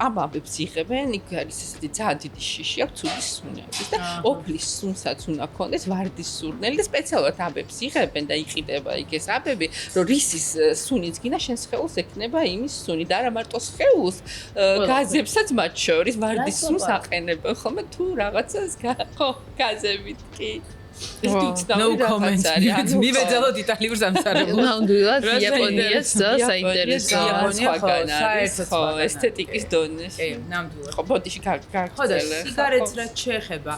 ამ აბებს იღებენ, იქ არის ესეთი ძალიან დიდი შიში აქვს ცუდის სუნების და ოფლის სუნსაც უნდა ქონდეს ვარდის სურნელი და სპეციალურად აბებს იღებენ და იყიდება იქ ეს აბები, რომ რისის სუნიც გინდა შენ სხეულს ექნება იმის სუნი და არა მარტო სხეულს, გაზებსაც მათ შორის ვარდის სუნს აყენებენ ხოლმე თუ რაღაცას ხო გაზებით კი no comment. მივეძალოთ იტალიურ სამსარებლად. ნამდვილად იაპონიას საინტერესო ხო ესთეტიკის დონეს. კი, ნამდვილად. ხო ბოდიში გაგწელე. ხო და სიგარეტს რაც შეეხება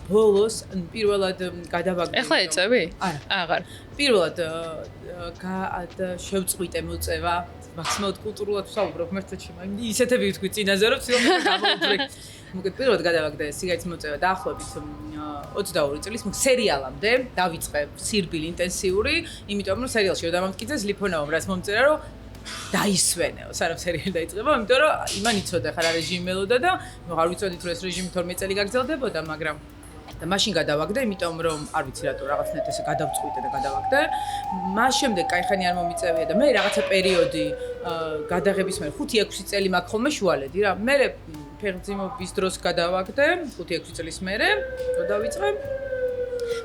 ბოლოს პირველად გადავაგდე. ეხლა ეწევი? არა. აღარ. პირველად შევწყვიტე მოწევა. მაქსიმალურად კულტურულად ვსაუბრობ მერთოში, მაგრამ ისეთები ვთქვი წინაზე რომ ცდილობ გამოვდრე. მოკლედ პირველად გადავაგდე სიგარეტის მოწევა დაახლოებით 22 წლის სერიალამდე დავიწყე სირბილი ინტენსიური, იმიტომ რომ სერიალში რომ დამამტკიცეს ლიფონოვამ რაც მომწერა რომ დაისვენეო, სანამ სერიალი დაიწყება, იმიტომ რომ იმან იცოდა ხარ რეჟიმი მელოდა და არ ვიცოდი თუ ეს რეჟიმი 12 წელი გაგრძელდებოდა, მაგრამ და მაშინ გადავაგდე, იმიტომ რომ არ ვიცი რატო რაღაცნაირად ესე გადავწყვიტე და გადავაგდე. მას შემდეგ кайხანი არ მომიწევია და მე რაღაცა პერიოდი გადაღების მერე 5-6 წელი მაქვს ხოლმე შუალედი რა. მე ფეხმძიმობის დროს გადავაგდე 5-6 წლის მერე, რო დავიწყე.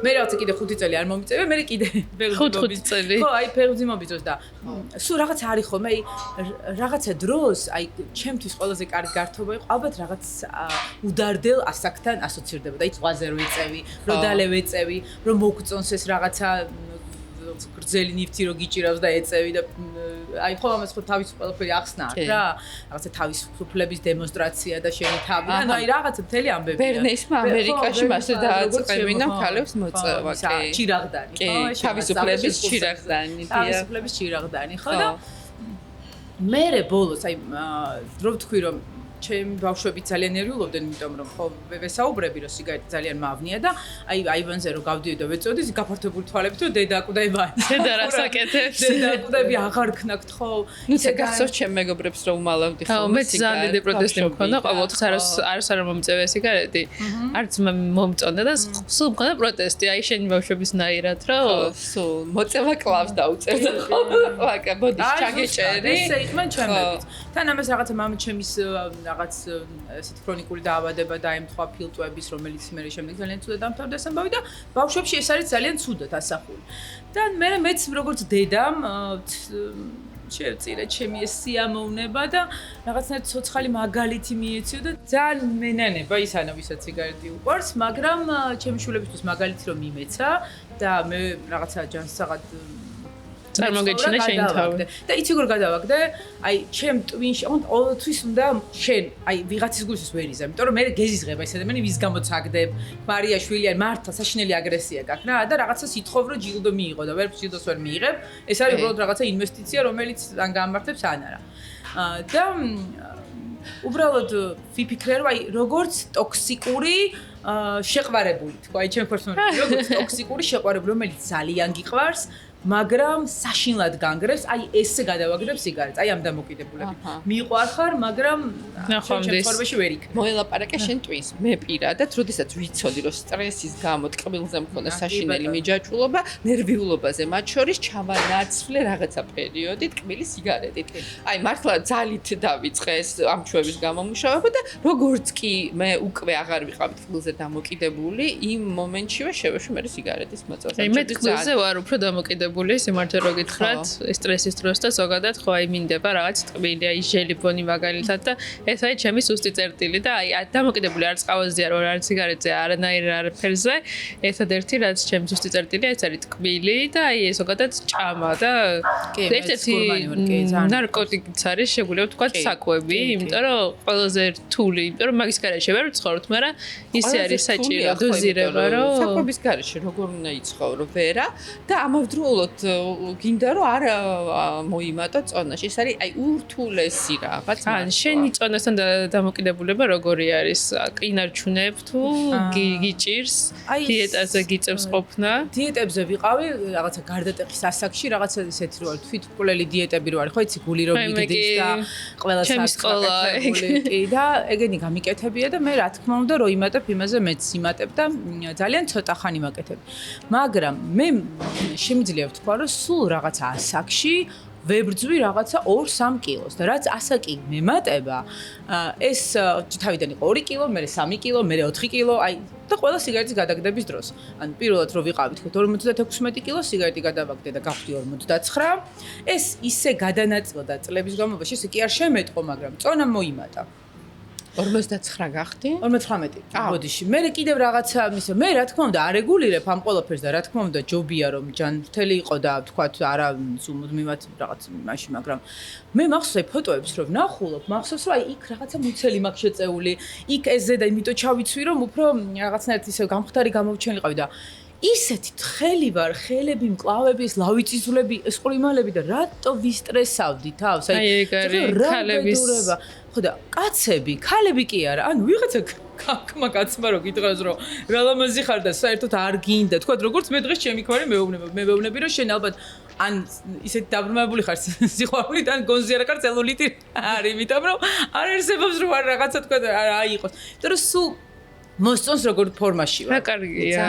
მე რაღაცა კიდე 5 წელი არ მომიწევია, მე კიდე ფეხმძიმობის წელი. ხო, აი ფეხმძიმობის დროს და სულ რაღაცა არის ხოლმე, აი რაღაცა დროს, აი ჩემთვის ყველაზე კარგი გართობა იყო, ალბათ რაღაც უდარდელ ასაკთან ასოცირდებოდა. აი ზღვაზე რო ეწევი, რო დალე ვეწევი, რომ მოგწონს ეს რაღაცა გრძელი ნივთი რო გიჭირავს და ეწევი და აი ხო ამას ხო თავის ყველაფერი ახსნა აქვს რა. რაღაცა თავისუფლების დემონსტრაცია და შენი თავი. ანუ აი რაღაცა მთელი ამბებია. ბერნეისმა ამერიკაში მასე დააწყვევინა ქალებს მოწევა, კი. ჩირაღდანი, ხო? თავისუფლების ჩირაღდანი, დიახ. თავისუფლების ჩირაღდანი, ხო და მერე ბოლოს აი რო ვთქვი რომ ჩემი ბავშვები ძალიან ნერვიულობდნენ, იმიტომ რომ ხო ვესაუბრები რომ სიგარეტი ძალიან მავნია და აი აივანზე რომ გავდიოდი და ვეწოდი გაფართებული თვალებით რომ დედა აკუდება. დედა რას აკეთებს? დედა აკუდები აღარ ქნაკთ ხო? ისე გახსოვს ჩემ მეგობრებს რომ უმალავდი ხო, მე ძალიან დიდი პროტესტი მქონდა, ყოველთვის არც არ მომწევია სიგარეტი. არც მომწონდა და სულ მქონდა პროტესტი, აი შენი ბავშვების ნაირად რომ სულ მოწევა კლავს დაუწერდა ხო? ვაკა ბოდიში ჩაგეჭერი. ესე იყვნენ ჩემებიც. თან ამას რაღაცა მამაჩემის რაღაც ესეთი ქრონიკული დაავადება დაემთხვა ფილტვების, რომელიც მე შემდეგ ძალიან ცუდად დამთავრდა ამბავი და ბავშვებში ეს არის ძალიან ცუდად ასახული. და მეც როგორც დედამ შევწირე ჩემი ეს სიამოვნება და რაღაცნაირად ცოცხალი მაგალითი მიეციო და ძალიან მენანება ისანა ვისაც სიგარეტი უყვარს, მაგრამ ჩემი შულებისთვის მაგალითი რომ იმეცა და მე რაღაცა ჯანსაღად წარმოგეჩინა შენ თავი. და იცი როგორ გადავაგდე? აი, ჩემ ტვინში, ყოველთვის უნდა შენ, აი, ვიღაცის გულს ვერ იზამ, იმიტომ რომ მე გეზიზღება ეს ადამიანი, ვის გამოც აგდებ, მარია შვილი ან მართლა საშინელი აგრესია გაქვს რა და რაღაცა სითხოვ რომ ჯილდო მიიღო და ვერ ჯილდოს ვერ მიიღებ. ეს არის უბრალოდ რაღაცა ინვესტიცია, რომელიც ან გამართებს ან არა. და უბრალოდ ვიფიქრე რომ აი, როგორც ტოქსიკური შეყვარებული, თქო, აი, ჩემ პერსონალურად როგორც ტოქსიკური შეყვარებული, რომელიც ძალიან გიყვარს მაგრამ საშინლად განგრევს, აი ესე გადავაგდებ სიგარეტს, აი ამ დამოკიდებულებით. მიყვარხარ, მაგრამ ცხოვრებაში ვერ იქნება. მოელაპარაკე შენ ტვინს. მე პირადად, როდესაც ვიცოდი, რომ სტრესის გამო ტკბილზე მქონდა საშინელი მიჯაჭვულობა, ნერვიულობაზე მათ შორის ჩამანაცვლე რაღაცა პერიოდი ტკბილი სიგარეტით. აი მართლა ძალით დავიწყე ეს ამ ჩვევის გამომუშავება და როგორც კი მე უკვე აღარ ვიყავ ტკბილზე დამოკიდებული, იმ მომენტშივე შევეშვი მე სიგარეტის მოწევას. აი მე ტკბილზე ვარ უფრო დამოკიდებული, სიმართლე რო გითხრათ, სტრესის დროს და ზოგადად ხო აი მინდება რაღაც ტკბილი, აი ჟელიბონი მაგალითად და ეს აი ჩემი სუსტი წერტილი და აი დამოკიდებული არც ყავაზე არ ვარ, არც სიგარეტზე, არანაირ არაფერზე. ერთადერთი რაც ჩემი სუსტი წერტილია, ეს არის ტკბილი და აი ეს ზოგადად ჭამა და ერთ-ერთი ნარკოტიკიც არის, შეგვიძლია ვთქვათ საკვები, იმიტომ რომ ყველაზე რთული, იმიტომ რომ მაგის გარეშე ვერ ვცხოვრობთ, მაგრამ ისე არის საჭირო დოზირება, რომ საკვების გარეშე როგორ უნდა იცხოვრო ვერა და ამავდროულად გინდა რომ არ მოიმატო წონაში. ეს არის აი ურთულესი რაღაც. ან შენი წონასთან დამოკიდებულება როგორი არის? კინარჩუნებ თუ გიჭირს? დიეტაზე გიწევს ყოფნა? დიეტებზე ვიყავი, რაღაცა გარდატეხის ასაკში, რაღაცა ისეთი რო არის, თვითმკვლელი დიეტები რო არის, ხო იცი, გული რო მიგდის და ყველა საკეთებული კი და ეგენი გამიკეთებია და მე რა თქმა უნდა რო იმატებ, იმაზე მეც იმატებ და ძალიან ცოტა ხანი მაკეთებ. მაგრამ მე შემიძლია ვთქვა, რომ სულ რაღაცა ასაკში ვებრძვი რაღაცა 2-3 კილოს და რაც ასაკი მემატება, ეს თავიდან იყო 2 კილო, მერე 3 კილო, მერე 4 კილო, აი და ყველა სიგარეტის გადაგდების დროს. ან პირველად რო ვიყავი თქო 56 კილო სიგარეტი გადავაგდე და გავხდი 59. ეს ისე გადანაწილდა წლების განმავლობაში, ესე კი არ შემეტყო, მაგრამ წონა მოიმატა. 59 გახდი? 59. ბოდიში. მე კიდევ რაღაცა მისო, მე რა თქმა უნდა არეგულირებ ამ ყველაფერს და რა თქმა უნდა ჯობია რომ ჯანმრთელი იყო და თქვათ არა სულ მუდმივად რაღაც მაშინ, მაგრამ მე მახსოვს აი ფოტოებს რომ ნახულობ, მახსოვს რომ აი იქ რაღაცა მუცელი მაქვს შეწეული, იქ ეს ზედა იმიტომ ჩავიცვი რომ უფრო რაღაცნაირად ისე გამხდარი გამოვჩენილიყავი და ისეთი თხელი ვარ, ხელები, მკლავები, ლავიწისვლები, ეს ყრიმალები და რატო ვისტრესავდი თავს? აი ეგ არის ქალების ხო და კაცები, ქალები კი არა. ანუ ვიღაცა კაკმა კაცმა რო გიტყვას რომ რა ლამაზი ხარ და საერთოდ არ გინდა. თქვათ როგორც მე დღეს ჩემი ქმარი მეუბნები რომ შენ ალბათ ან ისეთ დაბრმავებული ხარ სიყვარულით ან გონზე არ ხარ ცელულიტი არის, იმიტომ რომ არ არსებობს რომ არ რაღაცა თქვა რა აიყოს. იმიტომ რომ სულ მოსწონს როგორ ფორმაში ვარ. რა კარგია.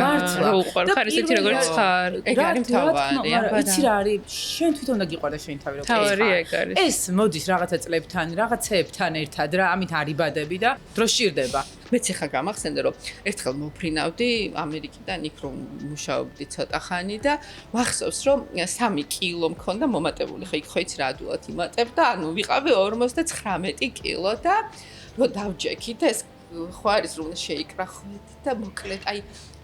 რა უყვარ ხარ ისეთი როგორც ხარ. ეგ არის მთავარი. იცი რა არის? შენ თვითონ უნდა გიყვარდა შენი თავი როგორ ხარ. თავი ეგ არის. ეს მოდის რაღაცა წლებთან, რაღაცეებთან ერთად რა, ამით არიბადები და დრო სჭირდება. მეც ახლა გამახსენდა რომ ერთხელ მოფრინავდი ამერიკიდან იქ რომ მუშაობდი ცოტა ხანი და მახსოვს რომ 3 კილო მქონდა მომატებული. ხო იქ ხო იცი რა ადულად იმატებ და ანუ ვიყავი 59 კილო და რო დავჯექი და ეს ხო არის რომ შეიკრა ხვეთი და მოკლედ აი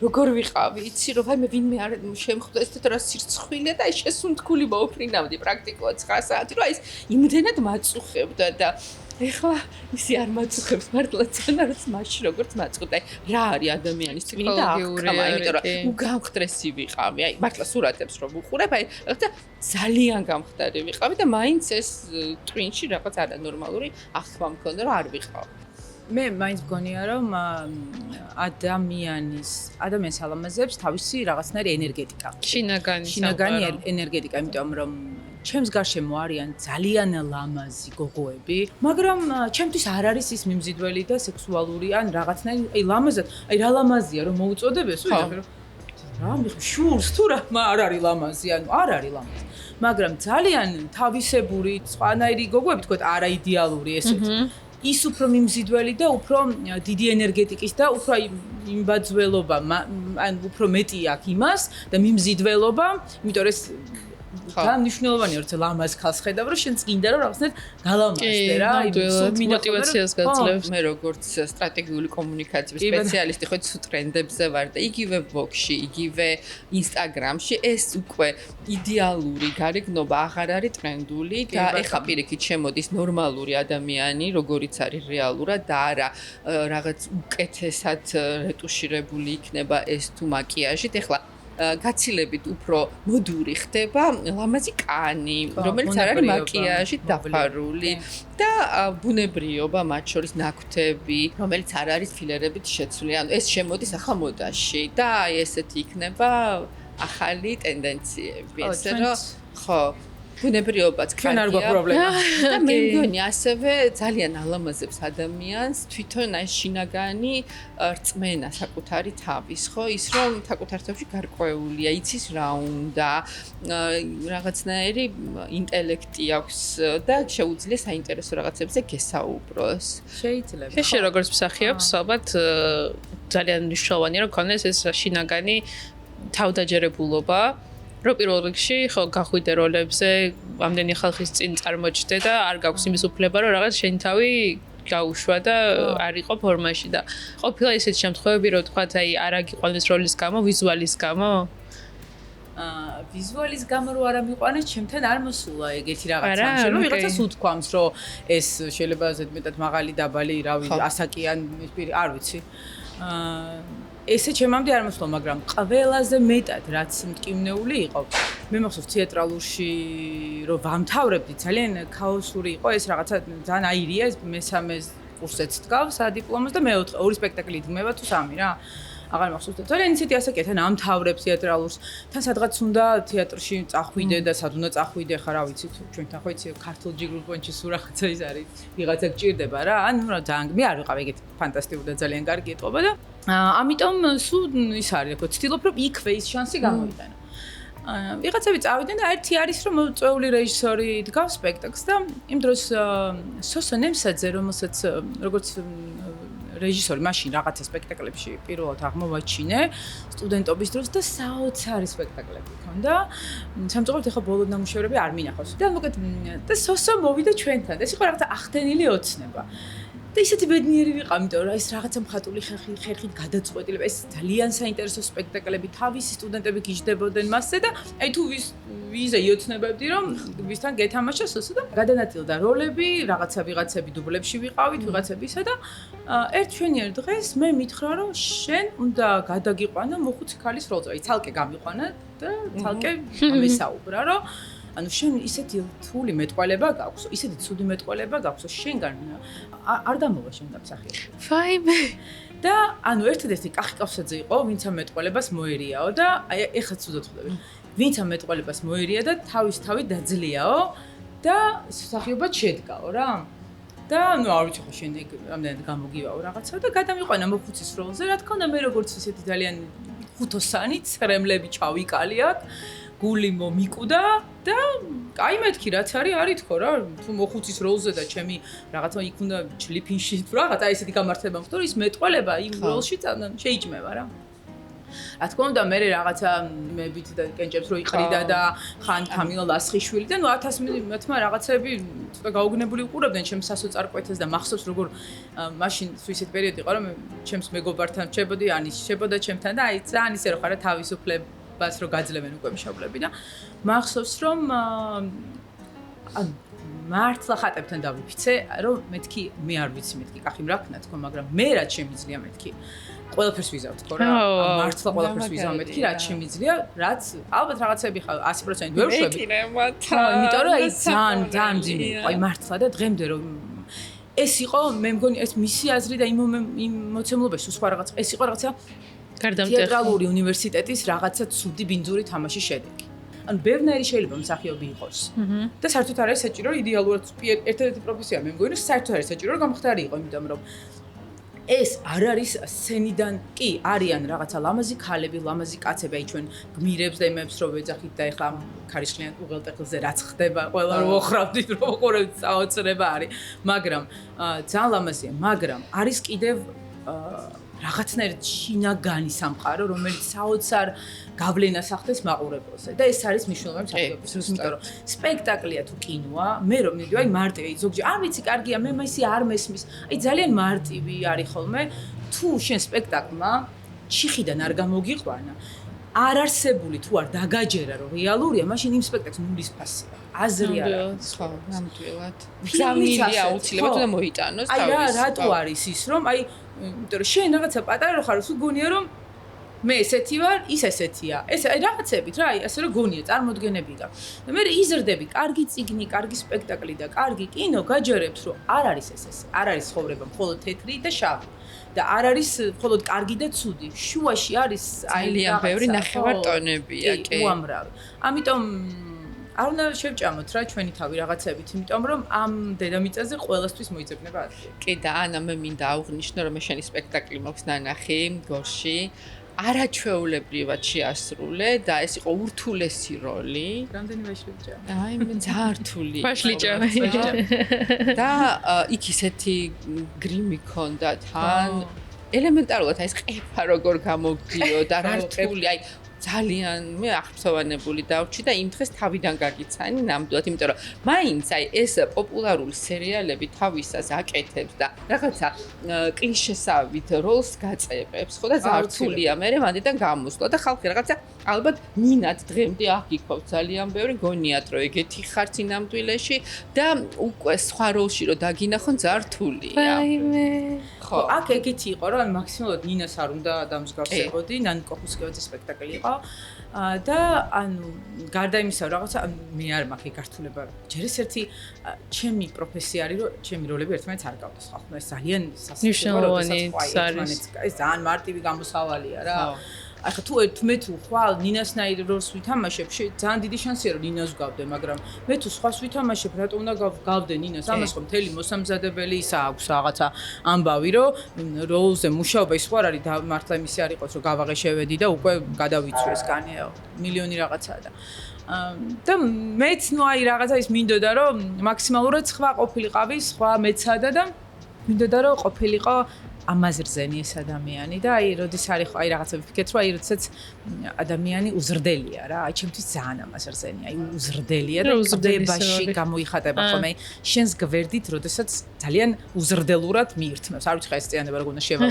როგორ ვიყავი იცი რომ აი მე ვინმე არ შემხვდა ეს და რა სირცხვილია და აი შესუნთქული მოფრინავდი პრაქტიკულად 9 საათი რომ აი ეს იმდენად მაწუხებდა და ეხლა ისე არ მაწუხებს მართლა ცანაც მაშინ როგორც მაწუხდა აი რა არის ადამიანის წმინდა და აღქმა იმიტომ რომ უგამხდრესი ვიყავი აი მართლა სურათებს რომ უყურებ აი რაღაცა ძალიან გამხდარი ვიყავი და მაინც ეს ტვინში რაღაც არანორმალური აღქმა მქონდა რომ არ ვიყავ მე მაინც მგონია რომ ადამიანს ალამაზებს თავისი რაღაცნაირი ენერგეტიკა. შინაგანი ენერგეტიკა, იმიტომ რომ ჩემს გარშემო არიან ძალიან ლამაზი გოგოები, მაგრამ ჩემთვის არ არის ის მიმზიდველი და სექსუალური ან რაღაცნაირი, აი ლამაზად, აი რა ლამაზია რომ მოუწოდებეს, ვიდრე რომ რა მიხ შურს თუ რა არ არის ლამაზი, ანუ არ არის ლამაზი. მაგრამ ძალიან თავისებური, სხვანაირი გოგოები თქო არა იდეალური ესეთი. ის უფრო მიმზიდველი და უფრო დიდი ენერგეტიკის და უფრო იმბაძველობა, ან უფრო მეტი აქვს იმას და მიმზიდველობა, იმიტომ რომ ეს მნიშვნელოვანია, რომ ლამაზ ქალს ხედავ, რომ შენც გინდა რომ რაღაცნაირად გალამაზდე რა, მოტივაციას გაძლევს. მე როგორც სტრატეგიული კომუნიკაციის სპეციალისტი ხო ცუ ტრენდებზე ვარ და იგივე ბლოგში, იგივე ინსტაგრამში ეს უკვე იდეალური გარეგნობა აღარ არის ტრენდული და ეხა პირიქით შემოდის ნორმალური ადამიანი, როგორიც არის რეალურად და არა რაღაც უკეთესად რეტუშირებული იქნება ეს თუ მაკიაჟით. ეხლა გაცილებით უფრო მოდური ხდება ლამაზი კანი, რომელიც არ არის მაკიაჟით დაფარული და ბუნებრიობა, მათ შორის ნაკვთები, რომელიც არ არის ფილერებით შეცვლილი. ანუ ეს შემოდის ახლა მოდაში და აი ესეთი იქნება ახალი ტენდენციები, ხო, ესე რომ ხო ბუნებრიობაც ჩვენ არ გვაქვს პრობლემა. და მე მგონი ასევე ძალიან ალამაზებს ადამიანს თვითონ აი შინაგანი რწმენა საკუთარი თავის, ხო? ის რომ საკუთარ თავში გარკვეულია, იცის რა უნდა, რაღაცნაირი ინტელექტი აქვს და შეუძლია საინტერესო რაღაცებზე გესაუბროს. შეიძლება. ეს როგორც მსახიობს, ალბათ ძალიან მნიშვნელოვანია რომ გქონდეს ეს შინაგანი თავდაჯერებულობა. რომ პირველ რიგში ხო გახვიდე როლებზე, ამდენი ხალხის წინ წარმოჩდე და არ გაქვს იმის უფლება, რომ რაღაც შენი თავი გაუშვა და არ იყო ფორმაში და ყოფილა ისეთი შემთხვევები, რომ თქვა აი არ აგიყვანეს როლის გამო, ვიზუალის გამო? ვიზუალის გამო რო არ ამიყვანეს, ჩემთან არ მოსულა ეგეთი რაღაცა. შეიძლება ვიღაცას უთქვამს, რომ ეს შეიძლება ზედმეტად მაღალი დაბალი, რავი, ასაკიან, არ ვიცი. ესე ჩემამდე არ მოსულა, მაგრამ ყველაზე მეტად რაც მტკივნეული იყო, მე მახსოვს თეატრალურში რომ ვამთავრებდი, ძალიან ქაოსური იყო ეს რაღაცა, ძალიან აირია ეს მესამე კურსეც დგავს სადიპლომოს და მეოთხე ორი სპექტაკლი იდგმება თუ სამი რა. აღარ მახსოვს და ძალიან ისეთი ასაკია, თან ამთავრებს თეატრალურს, თან სადღაც უნდა თეატრში წახვიდე და სად უნდა წახვიდე ხა რა ვიცი, ჩვენთან ხო იცი ქართულ ჯიგრულ პონჩი სულ რაღაცა ის არის, ვიღაცა გჭირდება რა, ანუ რა ძალიან მე არ ვიყავ ეგეთი ფანტასტიკური და ძალიან კარგი ეთყობა და ამიტომ სულ ის არის, ხო, ცდილობ რომ იქვე ის შანსი გამოიტანო. ვიღაცები წავიდნენ და ერთი არის რომ მოწვეული რეჟისორი დგავს სპექტაკლს და იმ დროს სოსო ნემსაძე რომელსაც როგორც რეჟისორი მაშინ რაღაცა სპექტაკლებში პირველად აღმოვაჩინე სტუდენტობის დროს და საოცარი სპექტაკლები ჰქონდა. სამწუხაროდ ახლა ბოლო ნამუშევრები არ მინახავს. და მოკეთ და სოსო მოვიდა ჩვენთან. ეს იყო რაღაცა ახდენილი ოცნება. და ისეთი ბედნიერი ვიყავ, იმიტომ რომ ეს რაღაცა მხატვრული ხერხით გადაწყვეტილება, ეს ძალიან საინტერესო სპექტაკლები, თავისი სტუდენტები გიждდებოდნენ მასზე და აი თუ ვიზე იოცნებებდი რომ ვისთან გეთამაშა სოსო და გადანაწილდა როლები, ვიღაცები დუბლებში ვიყავით, ვიღაცებისა და ერთ ჩვენიერ დღეს მე მითხრა რომ შენ უნდა გადაგიყვანა მოხუცი ქალის როლზე, აი ცალკე გამიყვანა და ცალკე ამესაუბრა რომ ანუ შენ ისეთი რთული მეტყველება გაქვს, ისეთი ცუდი მეტყველება გაქვს, შენგან არ გამოვა შენ გამსახიობ. ფაიმე. და ანუ ერთადერთი კახი კავსაძე იყო, ვინც ამ მეტყველებას მოერიაო და აი ეხლა ცუდად ხვდები. ვინც ამ მეტყველებას მოერია და თავის თავი დაძლიაო და მსახიობად შედგაო რა. და ნუ არ ვიცი ხო შენ ეგ რამდენად გამოგივაო რაღაცა და გადამიყვანა მოხუცის როლზე, რა თქმა უნდა მე როგორც ისეთი ძალიან ხუთოსანი ცრემლები ჩავიკალი აქ. გული მომიკუდა და აი მეთქი რაც არის თქო რა თუ მოხუცის როლზე და ჩემი რაღაცა იქ უნდა ჩლიფინში თუ რაღაცა ესეთი გამართება მხოლოდ ის მეტყველება იმ როლში შეიჭმება რა. რა თქმა უნდა მე რაღაცა მებით და კენჭებს რო იყრიდა და ხან თამილ ლასხიშვილი და ნუ 1000-მა რაღაცები ცოტა გაუგნებული უყურებდნენ ჩემს სასოწარკვეთეს და მახსოვს როგორ მაშინ ისეთი პერიოდი იყო რომ ჩემს მეგობართან ჩებოდი ანის შებოდა ჩემთან და აი ძალიან ისე რო ხარა თავისუფლება ბას რო გაძლევენ უკვე მშობლები და მახსოვს რომ ან მართლა ხატებთან დავიფიცე რომ მეთქი მე არ ვიცი მეთქი კახი მრაქნა თქო მაგრამ მე რაც შემიძლია მეთქი ყველაფერს ვიზავ თქო რა მართლა ყველაფერს ვიზავ მეთქი რაც შემიძლია რაც ალბათ რაღაცები ხა 100% ვერ ვშვები იმიტომ რომ აი ძალიან ძიმი აი მართლა და დღემდე რომ ეს იყო მე მგონი ეს მისი აზრი და იმ მოცემულობაში სხვა რაღაც ეს იყო რაღაცა თეატრალური უნივერსიტეტის რაღაცა ცუდი ბინძური თამაშის შედეგი. ანუ ბევრნაირი შეიძლება მსახიობი იყოს. და საერთოდ არ არის საჭირო იდეალურად ერთადერთი პროფესია მე მგონი საერთოდ არის საჭირო რომ გამხდარიყო, იმიტომ რომ ეს არ არის სცენიდან კი არიან რაღაცა ლამაზი ქალები, ლამაზი კაცები, აი ჩვენ გმირებს და იმებს რო ვეძახით და ეხლა ქარიშხლიან უღელტეხილზე რაც ხდება, ყველა რო ოხრავდით, რო უყურებთ საოცრება არის, მაგრამ ძალიან ლამაზია, მაგრამ არის კიდევ რაღაცნაირად შინაგანი სამყარო, რომელიც საოცარ გავლენას ახდენს მაყურებელზე და ეს არის მნიშვნელოვანი მსახიობის, იმიტომ რომ სპექტაკლია თუ კინოა, მე რომ მივიდი, აი მარტივი, ზოგჯერ არ ვიცი, კარგია, მე მასი არ მესმის, აი ძალიან მარტივი არის ხოლმე, თუ შენ სპექტაკლმა ჩიხიდან არ გამოგიყვანა, არ არსებული თუ არ დაგაჯერა რომ რეალურია, მაშინ იმ სპექტაკლს ნულის ფასია. აზრი არ აქვს. ხო, ნამდვილად. გზავნილი აუცილებლად უნდა მოიტანოს თავის. აი რა რატო არის ის რომ აი იმიტომ რომ შენ რაღაცა პატარა რო ხარ, სულ გონია რომ მე ესეთი ვარ, ის ესეთია. ეს აი რაღაცებით რა, ასე რომ გონია, წარმოდგენები გაქვს. და მე იზრდები, კარგი წიგნი, კარგი სპექტაკლი და კარგი კინო გაჯერებს, რომ არ არის ეს, არ არის ცხოვრება მხოლოდ თეთრი და შავი. და არ არის მხოლოდ კარგი და ცუდი. შუაში არის ძალიან ბევრი ნახევარტონებია, კი. უამრავი. ამიტომ არ უნდა შევჭამოთ რა ჩვენი თავი რაღაცებით, იმიტომ რომ ამ დედამიწაზე ყველასთვის მოიძებნება ადგილი. კი და ანა მე მინდა აღვნიშნო რომ შენი სპექტაკლი მოქვს ნანახი გორში არაჩვეულებრივად შეასრულე და ეს იყო ურთულესი როლი. რამდენი ვაშლიჭა? აი მე ძალიან რთული. ვაშლიჭა. და იქ ისეთი გრიმი ქონდა თან ელემენტარულად აი ეს ყეფა როგორ გამოგდიო და რა რთული აი ძალიან მე აღფრთოვანებული დავრჩი და იმ დღეს თავიდან გაგიცანი ნამდვილად, იმიტომ რომ მაინც აი ეს პოპულარული სერიალები თავისას აკეთებს და რაღაცა კლიშესავით როლს გაწევებს, ხო და ძალიან რთულია მე მანდიდან გამოსვლა და ხალხი რაღაცა ალბათ ნინად დღემდე აქ იქობს ძალიან ბევრი გონიათ რომ ეგეთი ხარ წინამძვილეში და უკვე სხვა როლში რომ დაგინახონ ძალიან რთულია. აიმე. ხო, აქ ეგეთი იყო რომ მაქსიმალურად ნინას არ უნდა დამსგავსებოდი, ნანი კოხუსკევაძის სპექტაკლი იყო. და ანუ გარდა იმისა რაღაცა მე არ მაქვს გართულება. ჯერ ეს ერთი ჩემი პროფესია არის რომ ჩემი როლები ერთმანეთს არ გავდეს ხო? ეს ძალიან მნიშვნელოვანი არის. ეს ძალიან მარტივი გამოსავალია რა. ახლა მე თუ ხვალ ნინასნაირ როლს ვითამაშებ, ძალიან დიდი შანსია რომ ნინას გავდე, მაგრამ მე თუ სხვას ვითამაშებ, რატომ უნდა გავდე ნინას? ამას ხო მთელი მოსამზადებელი ისა აქვს რაღაცა ამბავი, რომ როლზე მუშაობა ის ხო არ არის მართლა იმისი არ იყოს, რომ გავაღე შევედი და უკვე გადავიცვი ეს კანი მილიონი რაღაცაა და მეც ნუ აი რაღაცა ის მინდოდა რომ მაქსიმალურად სხვა ყოფილიყავი, სხვა მეცადა და მინდოდა რომ ყოფილიყო ამაზრზენი ეს ადამიანი და აი როდის არის ხო აი რაღაცა ვიფიქრეთ რომ აი როდესაც ადამიანი უზრდელია რა აი ჩემთვის ძალიან ამაზრზენია აი უზრდელია და უზრდებაში გამოიხატება ხოლმე შენს გვერდით როდესაც ძალიან უზრდელურად მიირთმევს არ ვიცი ხა ეს წიანება როგორ უნდა შევა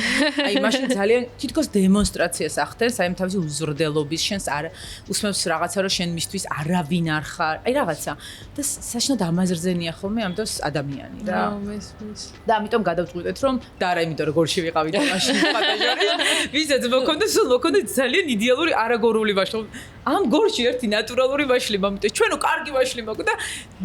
აი მაშინ ძალიან თითქოს დემონსტრაციას ახდენს აი თავისი უზრდელობის შენს არ უსმევს რაღაცა რომ შენ მისთვის არავინ არ ხარ აი რაღაცა და საშინოდ ამაზრზენია ხოლმე ამ დროს ადამიანი რა და ამიტომ გადავწყვიტეთ რომ და არა იმიტომ რომ გორში ვიყავი და მაშინ პატაჟორი ვისაც მოქონდა სულ მოქონდა ძალიან იდეალური არაგორული ვაშლი ამ გორში ერთი ნატურალური ვაშლი მომდის ჩვენო კარგი ვაშლი მოკვდა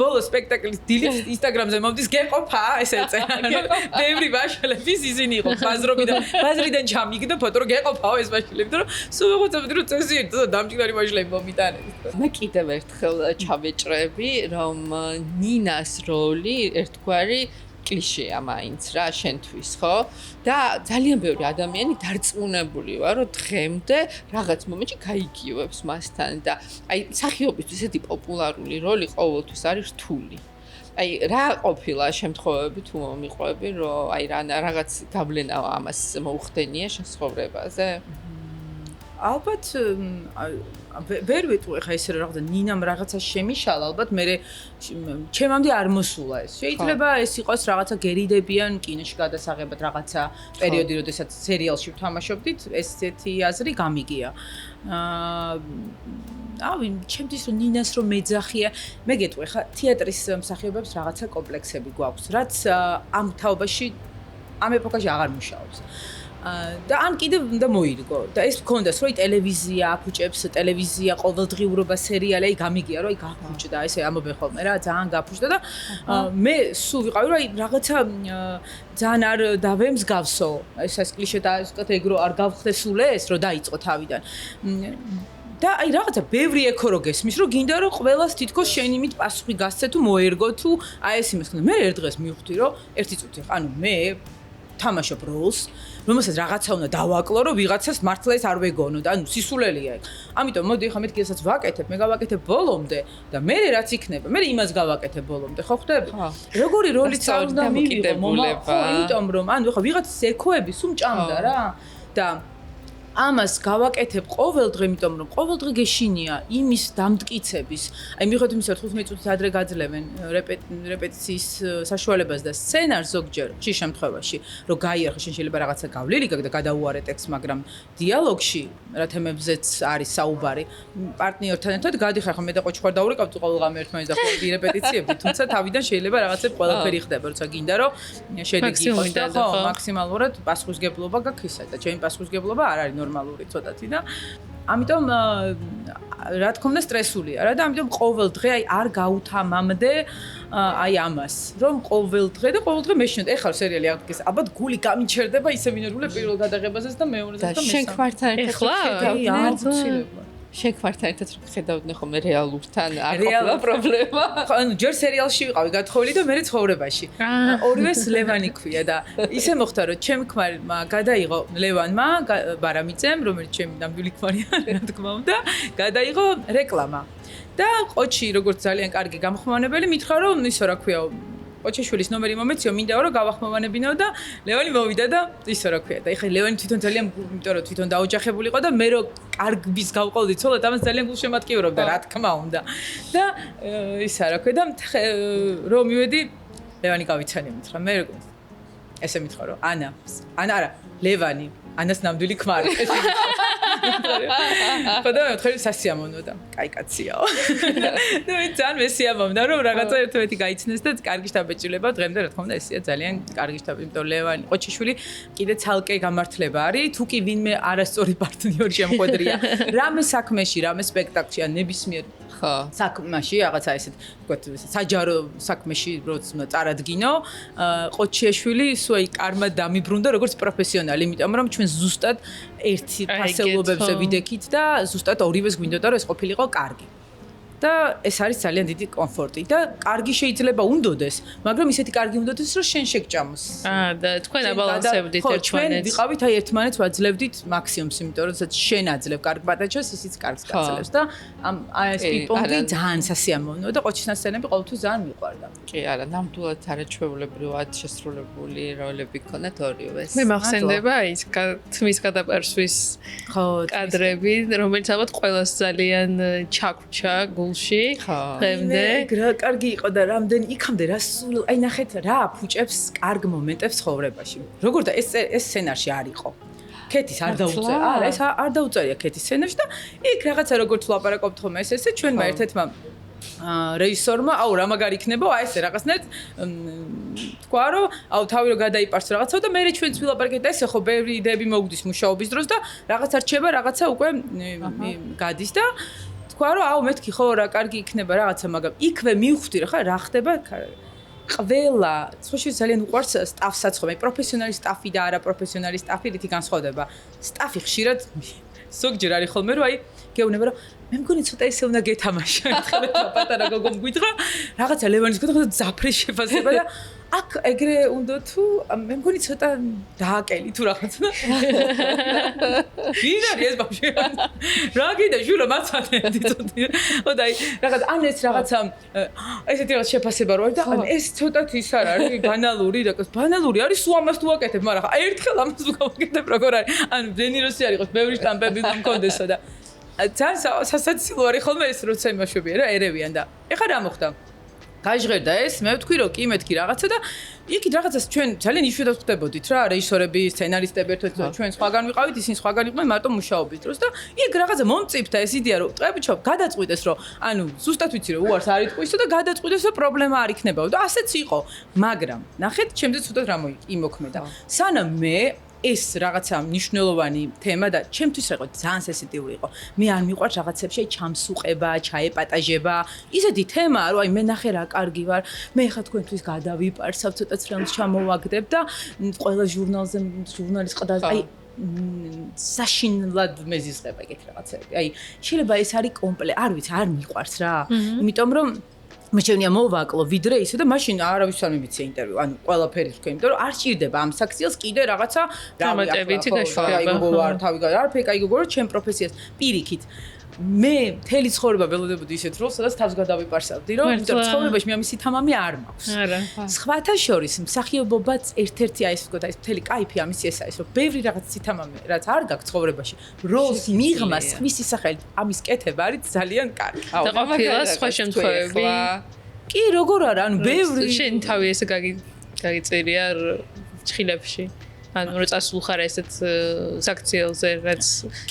ბოლო სპექტაკლის დილით ინსტაგრამზე მომდის გეყოფა ეს ეწერა ბევრი ვაშლების ისინი იყო ბაზრიდან ჩამიგდა ფოტო რომ გეყოფაო ეს ვაშლები და სულ მოხოცებდი რომ წესი და დამჭირარი ვაშლები მომიტანეთ მე კიდევ ერთხელ ჩავეჭრები რომ ნინას როლი ერთგვარი კლიშეა მაინც რა შენთვის ხო და ძალიან ბევრი ადამიანი დარწმუნებული ვარ რომ დღემდე რაღაც მომენტში გაიგივებს მასთან და აი მსახიობის ესეთი პოპულარული როლი ყოველთვის არის რთული აი რა ყოფილა შემთხვევები თუ მომიყვები რომ აი რაღაც გავლენა ამას მოუხდენია შენ ცხოვრებაზე ალბათ ვერ ვიტყვი ხა ისე რაღაცა ნინამ რაღაცა შემიშალა ალბათ მე ჩემამდე არ მოსულა ეს შეიძლება ეს იყოს რაღაცა გერიდებიან კინოში გადასაღებად რაღაცა პერიოდი როდესაც სერიალში ვთამაშობდით ესეთი აზრი გამიგია ავი ჩემთვის რომ ნინას რომ მეძახია მე გეტყვი ხა თეატრის მსახიობებს რაღაცა კომპლექსები გვაქვს რაც ამ თაობაში ამ ეპოქაში აღარ მუშაობს და ან კიდევ უნდა მოირგო და ეს გქონდას რომ ტელევიზია აფუჭებს ტელევიზია ყოველდღიურობა სერიალი აი გამიგია რომ აი გაფუჭდა ესე ამობენ ხოლმე რა ძალიან გაფუჭდა და მე სულ ვიყავი რომ აი რაღაცა ძალიან არ დავემსგავსო ეს კლიშე და ვთქვათ ეგრო არ გავხდე სულ ეს რომ დაიწყო თავიდან და აი რაღაცა ბევრი ეკო რო გესმის რომ გინდა რომ ყველას თითქოს შენ იმით პასუხი გასცე თუ მოერგო თუ აი ეს იმის ხნდა მე ერთ დღეს მივხვდი რომ ერთი წუთი ანუ მე თამაშობ როლს რომელსაც რაღაცა უნდა დავაკლო რომ ვიღაცას მართლა ეს არ ვეგონო და ანუ სისულელია ეგ. ამიტომ მოდი ხა მეთქი ესაც ვაკეთებ, მე გავაკეთებ ბოლომდე და მე რაც იქნება, მე იმას გავაკეთებ ბოლომდე, ხო ხვდები? როგორი როლიც არ უნდა მივიღო, ხო, იმიტომ რომ ანუ ხა ვიღაცას ეკოები სულ ჭამდა რა და ამას გავაკეთებ ყოველდღე, იმიტომ რომ ყოველდღე გეშინია იმის დამტკიცების. აი მიხედვით იმისა, რომ 15 წუთით ადრე გაძლევენ რეპეტიციის საშუალებას და სცენარს ზოგჯერ შე შემთხვევაში, რომ გაიარხე შენ შეიძლება რაღაცა გავლილი გაგ და გადაუარე ტექსტს, მაგრამ დიალოგში რა თემებზეც არის საუბარი, პარტნიორთან ერთად გადიხარ ხომ მე და ყოჩი ხარ დაურეკავთ ყოველდღე ერთმანეთს და ხოლმე რეპეტიციები, თუმცა თავიდან შეიძლება რაღაცა ყველაფერი ხდება, როცა გინდა რომ შედეგი იყოს და ხო მაქსიმალურად პასუხისგებლობა გაქვს ისა და ჩემი პასუხისგებლობა არ არის ნორმალური ცოტათი და ამიტომ რა თქმა უნდა სტრესულია რა და ამიტომ ყოველ დღე აი არ გაუთამამდე აი ამას რომ ყოველ დღე მეშინოთ ეხლა სერიალი აღდგეს ალბათ გული გამიჩერდება ისე მინერვული პირველ გადაღებაზეც და მეორეზე და მესამე შენ ხვართან ეხლა შენ ხვართან ერთად რომ ხედავდნენ ხოლმე რეალურთან არ ყოფილა პრობლემა ხო ანუ ჯერ სერიალში ვიყავი გათხოვილი და მე ცხოვრებაში ორივეს ლევანი ქვია და ისე მოხდა რომ ჩემ ქმარმა გადაიღო ლევანმა ბარამიძემ რომელიც ჩემი ნამდვილი ქმარია რა თქმა უნდა გადაიღო რეკლამა და ყოჩი როგორც ძალიან კარგი გამხმოვანებელი მითხრა რომ ისო რა ქვია ოჩეშვილის ნომერი მომეციო მინდაო რომ გავახმოვანებინო და ლევანი მოვიდა და ისო რა ქვია და ეხლა ლევანი თვითონ ძალიან იმიტომ რომ თვითონ დაოჯახებული იყო და მე რომ კარგის გავყოლდი ცოლად ამას ძალიან გულშემატკივრობდა რა თქმა უნდა და ისა რა ქვია და რომ მივედი ლევანი გავიცანე მითხრა მე ესე მითხრა რომ ანა არა ლევანი ანას ნამდვილი ქმარი ეს ხოდა მე სასიამოვნო და კაი კაციაო და მე ძალიან მესიამოვნა რომ რაღაცა ერთმანეთი გაიცნეს და კარგი შთაბეჭდილება დღემდე რა თქმა უნდა ესეა ძალიან კარგი შტაბი იმიტომ ლევანი ყოჩიშვილი კიდე ცალკე გამართლება არის თუ კი ვინმე არასწორი პარტნიორი შემხვედრია რამე საქმეში რამე სპექტაკლში ან ნებისმიერ ხო საქმეში რაღაცა ესეთ ვთქვათ საჯარო საქმეში როცა წარადგინო ყოჩიშვილი სუაი კარმა დამიბრუნდა როგორც პროფესიონალი იმიტომ რომ ჩვენ ზუსტად ერთი ფასეულობებზე ვიდექით და ზუსტად ორივეს გვინდოდა რომ ეს ყოფილიყო კარგი. და ეს არის ძალიან დიდი კომფორტი და კარგი შეიძლება უნდოდეს, მაგრამ ისეთი კარგი უნდოდეს რომ შენ შეგჭამოს. და თქვენ აბალანსებდით ერთმანეთს. ჩვენ ვიყავით აი ერთმანეთს ვაძლევდით მაქსიმუმს, იმიტომ რომ შენ აძლევ კარგ პატაჩას, ისიც კარგს გაძლევს და აი ეს პინგ-პონგი ძალიან სასიამოვნოა და ყოჩის ნასცენები ყოველთვის ძალიან მიყვარდა. კი არა, ნამდვილად არაჩვეულებრივად შესრულებული როლები ქონდათ ორივეს. მე მახსენდება ის თმის გადაპარსვის კადრები, რომელიც ალბათ ყველას ძალიან ჩაგვჭა გულში დღემდე. რა კარგი იყო და რამდენი იქამდე რა სულ აი ნახეთ რა აფუჭებს კარგ მომენტებს ცხოვრებაში. როგორ და ეს სცენარში არ იყო. კეთის არ დაუწერა. არა, ეს არ დაუწერია კეთის სცენარში და იქ რაღაცა როგორც ვლაპარაკობთ ხოლმე ესე ჩვენმა ერთ-ერთმა რეჟისორმა აუ რა მაგარი იქნება აი ესე რაღაცნაირად თქვა რომ აუ თავი რომ გადაიპარს რაღაცა და მე ჩვენც ვილაპარაკეთ და ესე ხო ბევრი იდეები მოგდის მუშაობის დროს და რაღაცა რჩება რაღაცა უკვე გადის და თქვა რომ აუ მეთქი ხო რა კარგი იქნება რაღაცა მაგრამ იქვე მივხვდი რა ხდება ყველა სწორედ ძალიან უყვარს სტაფსაცხოვე პროფესიონალი სტაფი და არა პროფესიონალი სტაფი რითი განსხვავდება სტაფი ხშირად ზოგჯერ არის ხოლმე რომ აი გეუბნება რომ მე მგონი ცოტა ისე უნდა გეთამაშა ერთხელ პატარა გოგომ გვიძღა რაღაცა ლევანის გქონდა ზაფრის შეფასება და აქ ეგრე უნდა თუ მე მგონი ცოტა დააკელი თუ რაღაცა ვინ არის ეს ბავშვი რა გინდა ჟულა მაცადე თვითონ ხო და აი რაღაც ან ეს რაღაცა ესეთი რაღაც შეფასება რო არის და ან ეს ცოტათ ის არ არის ბანალური და ბანალური არის სულ ამას თუ აკეთებ მაგრამ ხა ერთხელ ამას თუ გავაკეთებ როგორ არის ან დენიროსი არ იყოს ბევრი შტამპები მქონდესო და ძალიან სასაცილო არის ხოლმე ეს როცა იმაშვებია რა ერევიან და ეხლა რა მოხდა გაჟღერდა ეს მე ვთქვი რომ კი მეთქი რაღაცა და იქით რაღაცას ჩვენ ძალიან იშვიათად ხდებოდით რა რეჟისორები სცენარისტები ერთად ჩვენ სხვაგან ვიყავით ისინი სხვაგან იყვნენ მარტო მუშაობის დროს და იქ რაღაცა მომწიფდა ეს იდეა რომ ტყებიჩო გადაწყვიტეს რომ ანუ ზუსტად ვიცი რომ უარს არ იტყვისო და გადაწყვიტეს რომ პრობლემა არ იქნებაო და ასეც იყო მაგრამ ნახეთ ჩემზე ცუდად რა იმოქმედა სანამ მე ეს რაღაცა მნიშვნელოვანი თემა და ჩემთვის რა იყო ძალიან სენსიტიური იყო. მე არ მიყვარს რაღაცებში ჩამსუყება, ჩაეპატაჟება. ისეთი თემა, რომ აი მე ნახე რა კარგი ვარ, მე ხა თქვენთვის გადავიპარსავ, ცოტაც რამს ჩამოვაგდებ და ყველა ჟურნალზე ჟურნალის ყდაზე აი საშინლად მეზიზღება ეგეთ რაღაცები. აი შეიძლება ეს არის არ ვიცი, არ მიყვარს რა. იმიტომ რომ მე შევნია მოვაკლო ვიდრე ისე და მაშინ არავის არ მიმიცე ინტერვიუ ანუ ყველაფერი თქვენ იმიტომ რომ არ ჭირდება ამ საქციელს კიდე რაღაცა დამატებითი გაშუქება არ ფეკაი გოგო რომ ჩემ პროფესიას პირიქით მე მთელი ცხოვრება ველოდებოდი ისეთ როლს სადაც თავს გადავიპარსავდი რომ იმიტომ რომ ცხოვრებაში მე ამისი თამამი არ მაქვს სხვათა შორის მსახიობობაც ერთ-ერთი აი ეს ვთქვათ აი ეს მთელი кайფი ამისი ეს არის რომ ბევრი რაღაც ცითამამი რაც არ გაქვს ცხოვრებაში როლს მიღმა სხვისი სახელით ამის კეთება არის ძალიან კარგი და ყოფილა სხვა შემთხვევები კი როგორ არა ანუ ბევრი შენ თავი ესე გაგიწერია ჭხილებში ანუ რო წასულ ხარ ესეთ საქციელზე, რაც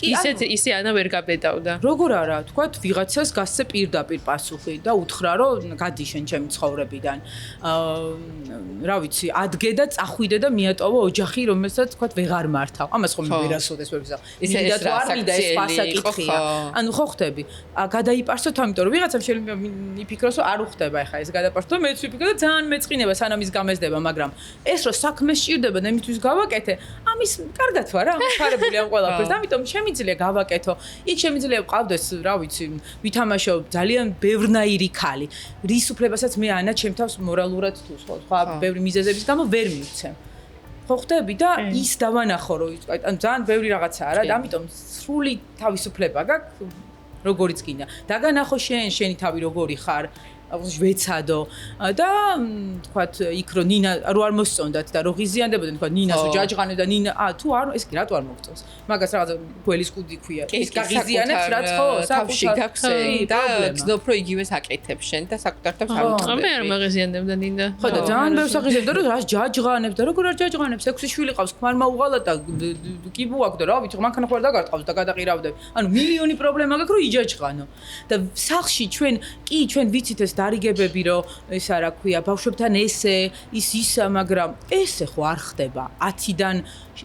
ისე ანა ვერ გაბედავდა. როგორ არა, თქვათ, ვიღაცას გასცე პირდაპირ პასუხი და უთხრა, რომ გადი შენ ჩემი ცხოვრებიდან. რა ვიცი, ადგე და წახვიდე და მიატოვა ოჯახი, რომელსაც თქვათ ვეღარ მართავ. ამას ხომ ვერასოდეს ვერ ვიზახ. ეს იდა თუ არ მინდა ეს ფასაკითხია. ანუ ხო ხდები. გადაიპარსოთ, ამიტომ რომ ვიღაცამ შეიძლება იფიქროს, რომ არ უხდება ახლა ეს გადაპარსო, მეც ვიფიქრე და ძალიან მეწყინება სანამ ის გამეზდება, მაგრამ ეს რომ საქმე სჭირდება და იმისთვის გავაკეთე, ამის კარგად ვარ რა, ხარებული ამ ყველაფერს. ამიტომ შემიძლია გავაკეთო. იქ შემიძლია ვყავდეს, რა ვიცი, ვითამაშო ძალიან ბევრნაირი ქალი. რის უფლებასაც მე ანა ჩემ თავს მორალურად თუ სხვა ბევრი მიზეზების გამო ვერ მივცემ. ხო ხდები და ის დავანახო რომ ანუ ძალიან ბევრი რაღაცაა რა და ამიტომ სრული თავისუფლება გაქვს როგორიც გინდა. დაგანახო შენი თავი როგორი ხარ. ვეცადო და თქვათ იქ რო ნინა რო არ მოსწონდათ და რო ღიზიანდებოდნენ თქვათ ნინას რო ჯაჯღანე და ნინა თუ არ ეს კი რატო არ მოგწონს მაგას რაღაცა გველის კუდი ქვია ის გაღიზიანებს რაც ხო საკუში გაქვს და გძნობ რომ იგივეს აკეთებ შენ და საკუთარ თავს არ უწყობ მე არ მაღიზიანდებდა ნინა ხო და ძალიან ბევრს აღიზარდა რომ რა ჯაჯღანებს და როგორ არ ჯაჯღანებს 6 შვილი ყავს ქმარმა უღალა და კიბუ აქვს და რა ვიცი მანქანა ხო არ დაგარტყავს და გადაყირავდებ ანუ მილიონი პრობლემა გაქვს რომ იჯაჯღანო და სახლში ჩვენ ვიცით ეს დარიგებები რომ ეს არა ქვია ბავშვებთან ესე ისა მაგრამ ესე ხო არ ხდება 10-დან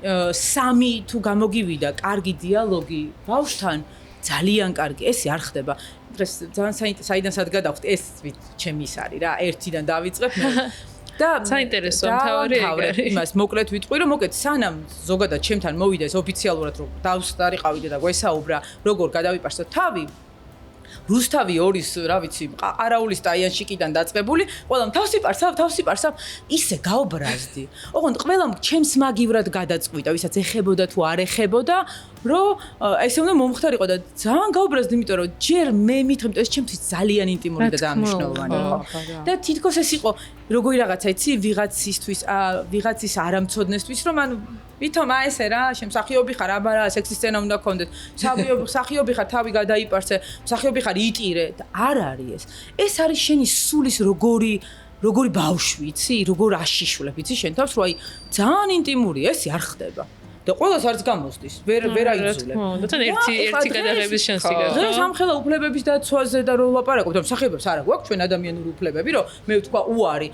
3 თუ გამოგივიდა კარგი დიალოგი ბავშვთან ძალიან კარგი ესე არ ხდება დღეს ძალიან საიდან სად გადავხდი ეს ჩემი ის არის რა 1-დან დავიწყებ მე და საინტერესო თავი იმას მოკლედ ვიტყვი რომ მოკეთ სანამ ზოგადად ჩემთან მოვიდა ეს ოფიციალურად რომ დავსტარიყავიდე და გვესაუბრა როგორ გადავიპარსო თავი რუსთავი ორის რა ვიცი არაულის ტაიანშიკიდან დაწყებული ყველამ თავსიპარსავ ისე გაობრაზდი ოღონდ ყველამ ჩემს მაგივრად გადაწყვიტა ვისაც ეხებოდა თუ არ ეხებოდა რომ ესე უნდა მომხდარიყო და ძალიან გაობრაზდი იმიტომ რომ ჯერ მე მითხრა ეს ჩემთვის ძალიან ინტიმური და ძალიან მნიშვნელოვანი იყო და თითქოს ეს იყო როგორი რაღაცა იცი ვიღაცის არამცოდნესთვის რომ ანუ ვითომ ესე რა შემსახიობი ხარ აბა რა სექსის სცენა უნდა გქონდეთ მსახიობი ხარ თავი გადაიპარსე მსახიობი ხარ იტირე და არ არის ეს არის შენი სულის როგორი ბავშვი იცი როგორ აშიშვლებ იცი შენ თავს რომ აი ძალიან ინტიმურია ესე არ ხდება და ყველას არც გამოსდის ვერ აიძულებ და თან ერთი გადაღების შანსი გაქვს დღეს ამხელა უფლებების დაცვაზე და რო ვლაპარაკობ და მსახიობებს არა გვაქვს ჩვენ ადამიანური უფლებები რომ მე ვთქვა უარი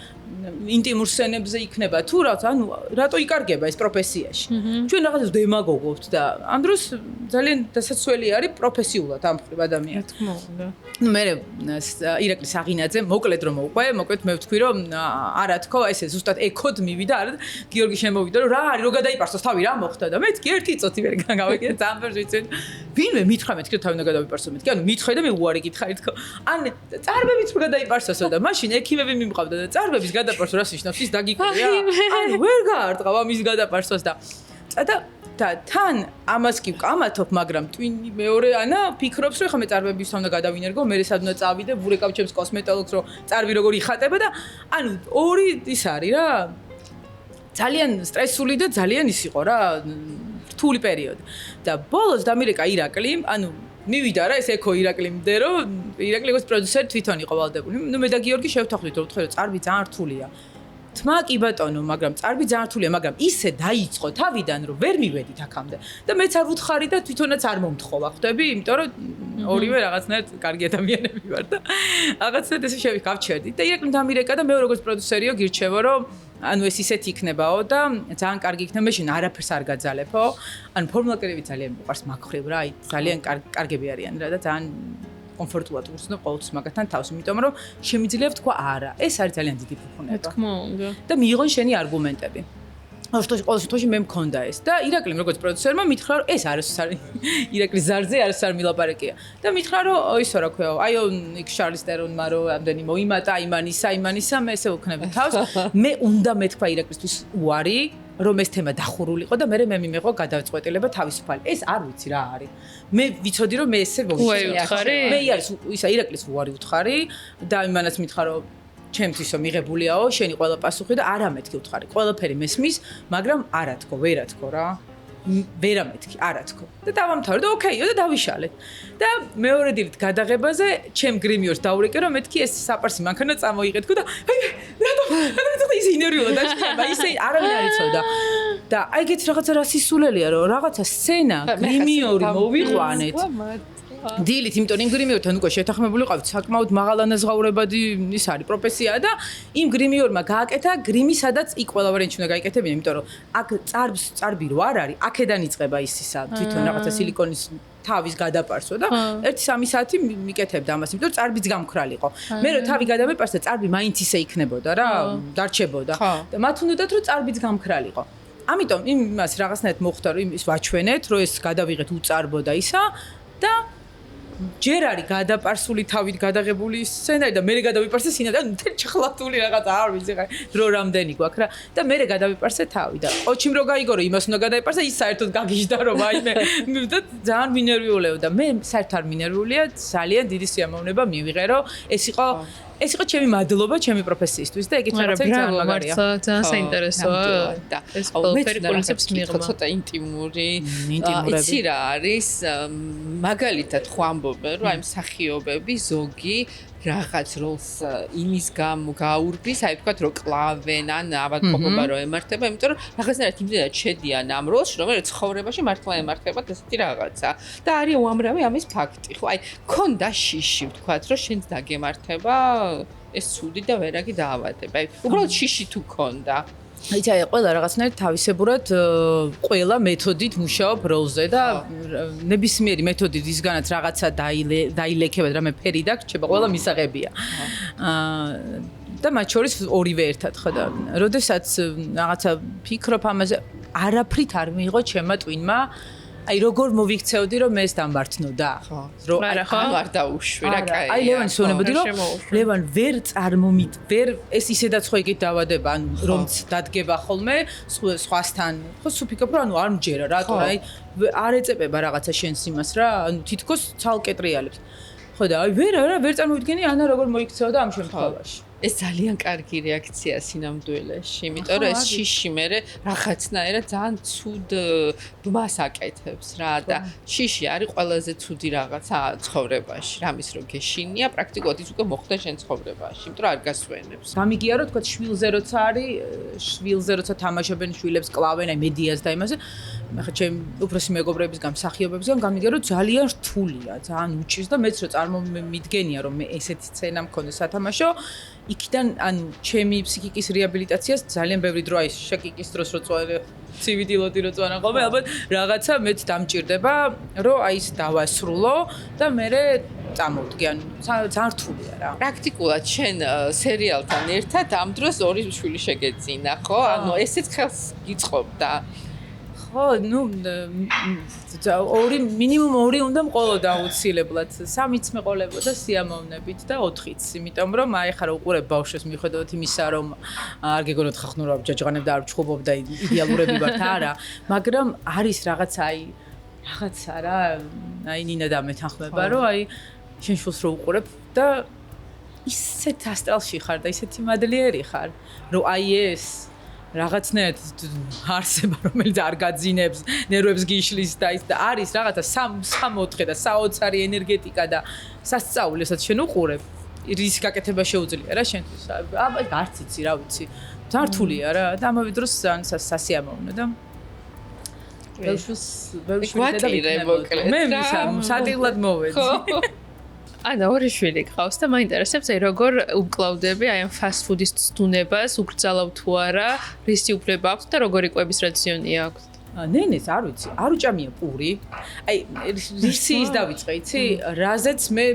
ინტიმურ სცენებზე იქნება თუ რაც ანუ რატო იკარგება ეს პროფესიაში ჩვენ რაღაცას დემაგოგობთ და ამ დროს ძალიან დასაცველი არის პროფესიულად ამ ხრივ ადამიანს თქმა უნდა ნუ მე ირაკლი საღინაძე მოკლედ რომ მოყვე მოკლედ მე ვთქვი რომ არა თქო ესე ზუსტად ეკოდ მივიდა არა გიორგი შემოვიდა რომ რა არის რო გადაიპარსოს თავი რა მოხდა და მეც კი ერთი წუთი ვერ გავიგე ძალიან ბევრს ვიცი ვინმე მითხრა მეთქი რომ თავი უნდა გადავიპარსო მეთქი ანუ მითხრე და მე უარი გითხარი თქო ან წარბებიც რო გადაიპარსოსო და მაშინ ექიმები მიმყავდა და წარბების გადაპარსო რას ნიშნავს ის დაგიკვირია ანუ ვერ გაარტყავ ამის გადაპარსოს და თან ამას კი ვკამათობ მაგრამ ტვინი მეორე ანა ფიქრობს რომ ხა მე წარბების უნდა გადავინერგო მე სად უნდა წავიდე ვურეკავ ჩემს კოსმეტოლოგს რომ წარბი როგორ იხატება და ანუ ორი ის არის რა ძალიან სტრესული და ძალიან ის იყო რა რთული პერიოდი და ბოლოს დამირეკა ირაკლი ანუ მივიდა რა ეს ეკო ირაკლიმდე რომ ირაკლი როგორც პროდიუსერი თვითონ იყო ვალდებული ნუ მე და გიორგი შევთანხმდით რომ ვთქვი რომ წარბი ძალიან რთულია თმა კი ბატონო მაგრამ წარბი ძალიან რთულია მაგრამ ისე დაიწყო თავიდან რომ ვერ მივედით აქამდე და მეც არ ვუთხარი და თვითონაც არ მომთხოვა ხვდები იმიტომ რომ ორივე რაღაცნაირად კარგი ადამიანები ვარ და რაღაცნაირად ესე შევიკავჩერდით და ირაკლი დამირეკა და მე როგორც პროდიუსერიო გირჩევო რომ ანუ ეს ისეთი იქნებაო და ძალიან კარგი იქნება მე შენ არაფერს არ გაძალებო ანუ ფორმულაკერები ძალიან მიყვარს მაგხრივ რა აი ძალიან კარგები არიან რა და ძალიან კომფორტულად ვუსნო ყოველთვის მაგათთან თავს იმიტომ რომ შემიძლია ვთქვა არა ეს არის ძალიან დიდი ფუფუნება თქმა უნდა და მიიღონ შენი არგუმენტები ყოველ შემთხვევაში მე მქონდა ეს და ირაკლიმ როგორც პროდიუსერმა მითხრა რომ ეს არის ირაკლის ზარზე არის არ მილაპარაკია და მითხრა რომ ისო რა ქვია აიო იქ შარლის ტერონმა რომ ამდენი მოიმატა იმანისა მე ესე ვქნები თავს მე უნდა მეთქვა ირაკლისთვის უარი რომ ეს თემა დახურულიყო და მე მიმეღო გადავწყვეტილება თავისუფალი ეს არ ვიცი რა არის მე ვიცოდი რომ მე ესე ვუთხარი მე ისა ირაკლის უარი ვუთხარი და იმანაც მითხრა რომ ჩემთვისო მიღებულიაო შენი ყველა პასუხი და არა მეთქი ვუთხარი ყველაფერი მესმის მაგრამ არა თქო ვერა თქო რა ვერა მეთქი არა თქო და დავამთავრე და ოკეიო და დავიშალეთ და მეორე დილით გადაღებაზე ჩემ გრიმიორს დაურეკე რომ მეთქი ეს საპარსი მანქანა წამოიღე თქო და რატომ ის ინერვიულად დაჭირება, ისე არავინ არ იცოდა. და აი ეგეც რაღაცა რა სისულელია, რომ რაღაცა სცენა გრიმიორი მოვიყვანეთ. დილით, იმიტომ რომ იმ გრიმიორთან უკვე შეთანხმებული ვიყავით, საკმაოდ მაღალანაზღაურებადი ის არის პროფესია და იმ გრიმიორმა გააკეთა გრიმი, სადაც იქ ყველა ვარიანტი უნდა გაიკეთებინა, იმიტომ რომ აქ წარბი რო არ არის, აქედან იწყება ისა თვითონ რაღაცა სილიკონის თავის გადაპარსო და 1-3 საათი მიკეთებდა ამას, იმიტომ რომ წარბიც გამქრალიყო. მე რო თავი გადავეპარსე, წარბი მაინც ისე იქნებოდა რა, დარჩებოდა. და მათ უნდათ რომ წარბიც გამქრალიყო. ამიტომ იმას რაღაცნაირად მოხდა რომ ის ვაჩვენეთ, რომ ეს გადავიღეთ უწარბო და ისა და ჯერ არის გადაპარსული თავით გადაღებული სცენარი და მე გადავიპარსე სინამდვილე და მთელი ჩხლატული რაღაცა არ ვიცი ხა დრო რამდენი გვაქვს რა და მე გადავიპარსე თავი და ოჩიმ რო გაიგო რომ იმას უნდა გადაიპარსე ის საერთოდ გაგიჟდა რომ აი მე და ძალიან მინერვიულეო და მე საერთოდ არ მინერვიულია ძალიან დიდი სიამოვნება მივიღე რომ ეს იყო ჩემი მადლობა ჩემი პროფესიისთვის და ეგეც რაღაცა ძალიან მაგარია. ძალიან საინტერესოა და ეს ყველაფერი პოლიცებს მიღმა. ცოტა ინტიმური. იცი რა არის მაგალითად ხო ამბობენ რომ აი მსახიობები ზოგი რაღაც როლს იმის გამო გაურბის, აი ვთქვათ რომ კლავენ ან ავადმყოფობა რომ ემართება, იმიტომ რომ რაღაცნაირად იმდენად შედიან ამ როლში, რომ მე ცხოვრებაში მართლა ემართებათ ესეთი რაღაცა. და არის უამრავი ამის ფაქტი, ხო? აი, ქონდა შიში, ვთქვათ, რომ შენც დაგემართება ეს ცუდი და ვერაგი დაავადება. აი, უბრალოდ შიში თუ ქონდა. იცი აი ყველა რაღაცნაირად თავისებურად ყველა მეთოდით მუშაობ როლზე და ნებისმიერი მეთოდით ისგანაც რაღაცა დაილექება რამე ფერი დაგრჩება ყველა მისაღებია. და მათ შორის ორივე ერთად ხო და როდესაც რაღაცა ფიქრობ ამაზე არაფრით არ მიიღო ჩემმა ტვინმა აი როგორ მოვიქცეოდი რომ მე ეს დამბართნოდა რომ არ დაუშვი რა კაი აი ლევანი სვენებოდი რომ ლევან ვერ წარმომით ვერ ეს ისედაც ხო იგით დავადება ანუ რომც დადგება ხოლმე სხვასთან ხო სუფიქრობ რომ ანუ არ მჯერა რატო აი არ ეწებება რაღაცა შენს იმას რა ანუ თითქოს ცალკე ტრიალებს ხო და აი ვერ წარმოვიდგენი ანა როგორ მოიქცეოდა ამ შემთხვევაში ეს ძალიან კარგი რეაქცია სინამდვილეში, იმიტომ რომ ეს შიში მე რაღაცნაირად ძალიან ცუდ ბმას აკეთებს რა და შიში არის ყველაზე ცუდი რაღაცა ცხოვრებაში, რამის რო გეშინია, პრაქტიკულად ის უკვე მოხდა შენ ცხოვრებაში, იმიტომ რომ არ გასვენებს. გამიგია რომ თქვა შვილზე როცა არის, შვილზე როცა თამაშობენ შვილებს კლავენ აი მედიას და იმაზე, ახლა ჩემ უფროსი მეგობრებისგან, მსახიობებისგან გამიგია რომ ძალიან რთულია, ძალიან უჭირს და მეც რო წარმომიდგენია რომ მე ესეთი სცენა მქონდა სათამაშო იქიდან ანუ ჩემი ფსიქიკის რეაბილიტაციას ძალიან ბევრი დრო აი შეკიკის დროს რო წვარე CVD-ლოდი რო წვანა ხოლმე ალბათ რაღაცა მეც დამჭირდება რომ აი ეს დავასრულო და მე წამოვდგე ანუ ძალიან რთულია რა პრაქტიკულად შენ სერიალთან ერთად ამ დროს ორი შვილი შეგეძინა ხო ანუ ესეც ხელს გიწყობდა ხო ნუ ორი მინიმუმ ორი უნდა მყოლოდა აუცილებლად 3-იც მეყოლებოდა სიამოვნებით და 4-იც იმიტომ რომ აი ხარ უყურებ ბავშვებს მიხედავთ იმისა რომ არ გეგონოთ ხახნო რა ჯაჯღანებ და არ ჩხუბობ და იდეალურები ვართ არა მაგრამ არის რაღაცა აი რაღაცა რა აი ნინა დამეთანხმება რომ აი შენ შულს რო უყურებ და ისეთ ასტრალში ხარ და ისეთი მადლიერი ხარ რომ აი ეს რაღაცნაირად არსება რომელიც არ გაძინებს ნერვებს გიშლის და ის და არის რაღაცა 3-4 და საოცარი ენერგეტიკა და სასწაული ესაც შენ უყურებ რის გაკეთება შეუძლია რა შენთვის აბა არც იცი რა ვიცი ძართულია რა და ამავე დროს სასიამოვნო და მე სადილად მოვედი ანა ორი შვილი გყავს და მაინტერესებს აი როგორ უკლავდები აი ამ ფასტ ფუდის ცდუნებას უკრძალავ თუ არა რისი უფლება აქვს და როგორი კვების რაციონი აქვს ნენეს არ ვიცი არ უჭამია პური აი რისი ის დავიწყე იცი რაზეც მე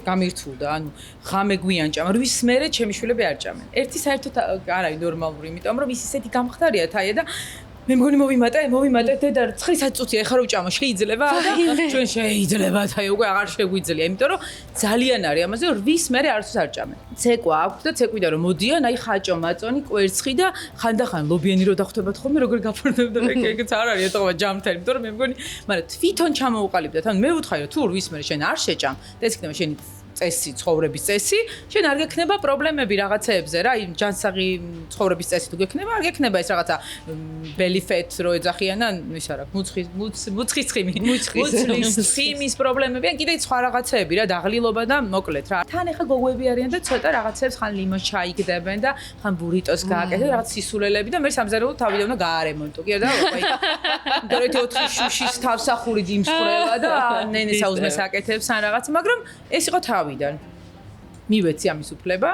გამირთულდა ანუ ღამე გვიანჭამ რის მერე ჩემი შვილები არ ჭამენ ერთი საერთოდ არ არის ნორმალური იმიტომ რომ ის ისეთი გამხდარია თაია და მე მგონი მოვიმატე დედა 9 საათი ეხლა რო ჭამა შეიძლება და ჩვენ შეიძლება თაი უკვე აღარ შეგვიძლია იმიტომ რომ ძალიან არის ამაზე რის მერე არასდროს არ ჭამენ ცეკვა აქვს და ცეკვიდან რომ მოდიან აი ხაჭო მაწონი კვერცხი და ხანდახან ლობიანი რო დახვდებათ ხოლმე როგორ გაფორდებდა ეგეც არ არის ეთქობა ჯამთელი იმიტომ რომ მე მგონი მაგრამ თვითონ ჩამოუყალიბდათ ანუ მე ვუთხარი რომ თუ რის მერე შენ არ შეჭამ და ეს იქნება შენი წესი, ცხოვრების წესი, შენ არ გექნება პრობლემები რაღაცეებზე რა, იმ ჯანსაღი ცხოვრების წესი თუ გექნება, არ გექნება ეს რაღაცა belly fat რო ეძახიან ან ის არა, მუცლის ცხიმის პრობლემები, ან კიდე სხვა რაღაცეები რა, დაღლილობა და მოკლედ რა. თან ეხა გოგოები არიან და ცოტა რაღაცებს ხან ლიმონს ჩაიგდებენ და ხან ბურიტოს გააკეთებენ, რაღაც სისულელები და მე სამზარეულო თავიდან უნდა გაარემონტო. კი არა, აი. დორეთი 4 შუშის თავსახური იმსხვრევა და ნენეს აუზმეს აკეთებს ან რაღაც, მაგრამ ეს იყო თავიდან. მივეცი ამის უფლება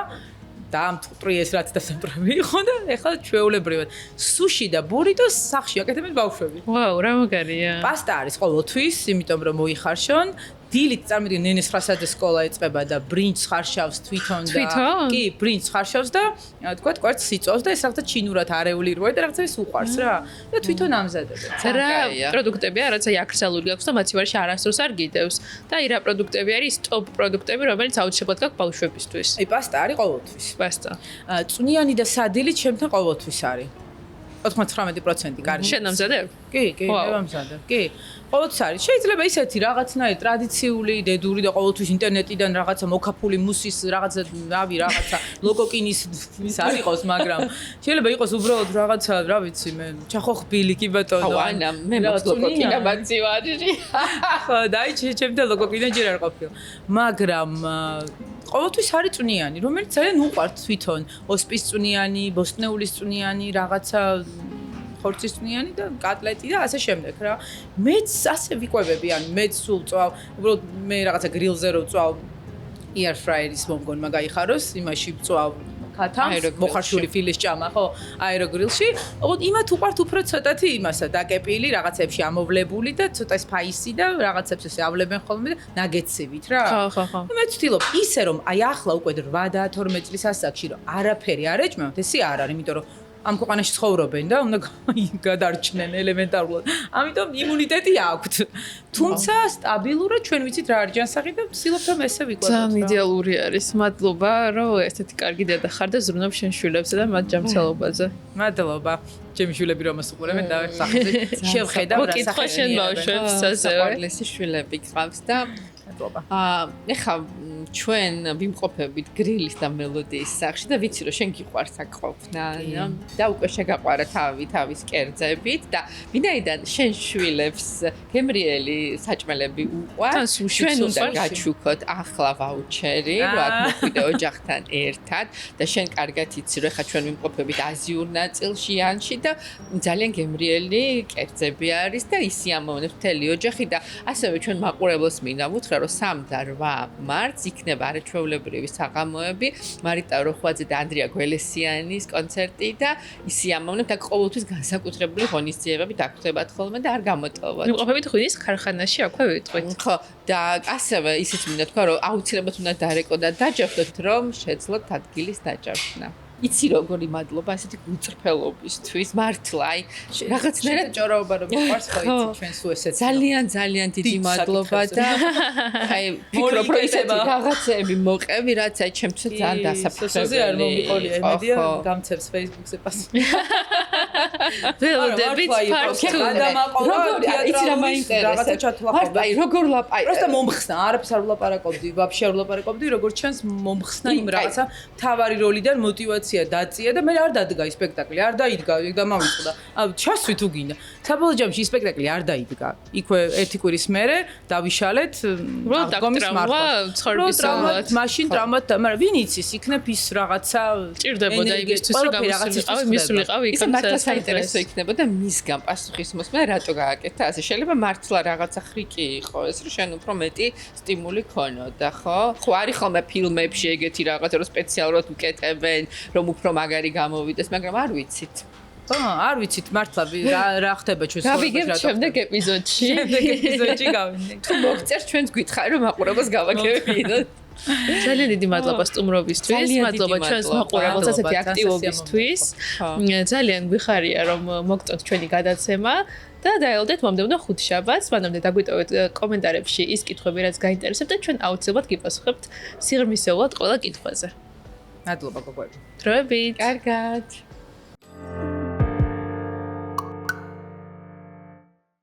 და ამ ტრიეს რაც დასამტრები იყო და ეხლა ჩვეულებრივად სუში და ბურიტოს სახში აკეთებენ ბავშვები. ვაუ, რა მაგარია. პასტა არის ყოველთვის, იმიტომ რომ მოიხარშონ. დილით წარმოვიდგენ ნენეს 9-ზე სკოლა ეწყება და ბრინჯს ხარშავს თვითონ და კი, ბრინჯს ხარშავს და თქვა კვერცხს იწვავს და ეს რაღაცა ჩინურად არეული როა და რაღაცა ის უყვარს რა და თვითონ ამზადებენ. რა პროდუქტებია, რაც აი აკრძალული აქვს და მათი ვარში არასდროს არ გიდევს და აი რა პროდუქტები არის ტოპ პროდუქტები, რომელიც აუცილებლად გაქვს ბავშვებისთვის. აი პასტა არის ყოველთვის. პასტა. წვნიანი და სადილით ჩემთან ყოველთვის არის. 99% კარგი. შენ ამზადებ? კი, მე ვამზადებ. კი. ყოველთვის არის. შეიძლება ისეთი რაღაცნაირი ტრადიციული, დედური და ყოველთვის ინტერნეტიდან რაღაცა მოკაფული მუსის რაღაცა, რავი, რაღაცა ლოკოკინის ის არ იყოს, მაგრამ შეიძლება იყოს უბრალოდ რაღაცა, რა ვიცი, მე ჩახოხბილი კი ბატონო. ანა, მე ლოკოკინა მაცივარი. ხო, დაი ჩემთან ლოკოკინა ჯერ არ ყოფილა. მაგრამ ყოველთვის არის წვნიანი, რომელიც ძალიან უყვართ თვითონ. ოსპის წვნიანი, ბოსტნეულის წვნიანი, რაღაცა ხორცის წვნიანი და კატლეტი და ასე შემდეგ რა. მეც ასე ვიყვებები, ანუ მეც სულ წვავ, უბრალოდ მე რაღაცა გრილზე რო წვავ air fryer-ის მომგონმა გაიხაროს, იმაში წვავ ქათამს, მოხარშული ფილის ჭამა, ხო, აეროგრილში. ოღონდ იმათ უყვართ უფრო ცოტათი იმასა დაკეპილი, რაღაცებში ამოვლებული და ცოტა სპაისი და რაღაცებს ესე ავლებენ ხოლმე და ნაგეცივით რა. ხო. მე ვცდილობ ისე რომ აი ახლა უკვე 8 და 12 წლის ასაკში რომ არაფერი არ ეჭმევთ, ესე არ არის, იმიტომ რომ ამ ქვეყანაში ცხოვრობენ და უნდა გადარჩნენ ელემენტარულად. ამიტომ იმუნიტეტი აქვთ. თუმცა სტაბილურად ჩვენ ვიცით რა არის ჯანსაღი და ვცდილობთ რომ ესე ვიყვებოთ. ძალიან იდეალური არის. მადლობა, რომ ესეთი კარგი დედა ხარ და ზრუნავ შენ შვილებზე და მათ ჯანმრთელობაზე. მადლობა. ჩემი შვილები რომას უყურებენ და სახზე შევხედავ რა სახე. მოკითხო შენ ბავშვებს ასევე. საყვარლესი შვილები გყავს და ეხა ჩვენ ვიმყოფებით გრილის და მელოდიის სახში და ვიცი რომ შენ გიყვარს აქ ყოფნა და უკვე შეგაყვარა თავის კერძებით და ვინაიდან შენ შვილებს გემრიელი საჭმელები უყვარს ჩვენ უნდა გაჩუქოთ ახლა ვაუჩერი რომ აქ მოხვიდე ოჯახთან ერთად და შენ კარგად იცი რომ ეხა ჩვენ ვიმყოფებით აზიურ ნაწილში ანში და ძალიან გემრიელი კერძები არის და ისი ამოვნებს მთელი ოჯახი და ასევე ჩვენ მაყურებელს მინდა ვუთხრა რომ 3 და 8 მარტს იქნება არაჩვეულებრივი საღამოები მარიტა როხვაძე და ანდრია გველესიანის კონცერტი და ისი ამოვნებთ აქ ყოველთვის განსაკუთრებული ღონისძიებები დაგხვდებათ ხოლმე და არ გამოტოვოთ. ვიმყოფებით ღვინის ქარხანაში აქვე ვიტყვით. ხო და ასევე ისიც მინდა თქვა რომ აუცილებლად უნდა დარეკო და დაჯავდოთ რომ შეძლოთ ადგილის დაჯავშნა. იცი როგორი მადლობა ასეთი უწრფელობისთვის მართლა აი რაღაცნაირად ჭორაობა რომ მიყვარს ხო იცი ჩვენ სულ ესეც ძალიან დიდი მადლობა და აი ფიქრობ რომ ისეთი რაღაცები მოყევი რაც აი ჩემთვის ძალიან დასაფრთხებელი სოზე არ მომიყოლია იმედია გამცემს Facebook-ზე პასი ველოდებით ფართო როგორი იცი რა მაინტერესებს რაღაცა ჩათვალყობ აი როგორ ლაპარაკობ просто მომხსნა არაფერს არ ვლაპარაკობდი ვაფშე არ ვლაპარაკობდი როგორ ჩანს მომხსნა იმ რაღაცა თავარი როლიდან мотиваცია დაწია და მე არ დადგა ის სპექტაკლი არ დაიდგა და მავიწყდა ჩასვით თუ გინდა საბოლოო ჯამში ის სპექტაკლი არ დაიდგა იქვე ერთი კვირის მერე დავიშალეთ აღდგომის მარხვა ცხოვრებისავად მაშინ ტრამვად მაგრამ ვინ იცის იქნებ ის რაღაცა ჭირდებოდა იმისთვის რომ გამოსულიყავი მისულიყავი იქ მართლა საინტერესო იქნებოდა მისგან პასუხის მოსმენა რატო გააკეთა ასე შეიძლება მართლა რაღაცა ხრიკი იყო ეს რომ შენ უფრო მეტი სტიმული ქონოდა ხო არის ხოლმე ფილმებში ეგეთი რაღაცა რომ სპეციალურად უკეთებენ რომ უფრო მაგარი გამოვიდეს, მაგრამ არ ვიცით. არ ვიცით მართლა რა ხდება ჩვენ გავიგებ შემდეგ ეპიზოდში. გავიგებ. თუ მოგწერს ჩვენს გითხარი რომ მაყურებელს გავაკეთებინოთ. ძალიან დიდი მადლობა სტუმრობისთვის, მადლობა ჩვენს მაყურებელს ასეთი აქტივობისთვის. ძალიან გვიხარია რომ მოგწონთ ჩვენი გადაცემა. და დაელოდეთ მომდევნო ხუთშაბათს, მანამდე დაგვიტოვეთ კომენტარებში ის კითხვები, რაც გაინტერესებთ და ჩვენ აუცილებლად გიპასუხებთ სიღრმისეულად ყველა კითხვაზე. მადლობა გოგოები. დროებით. კარგად.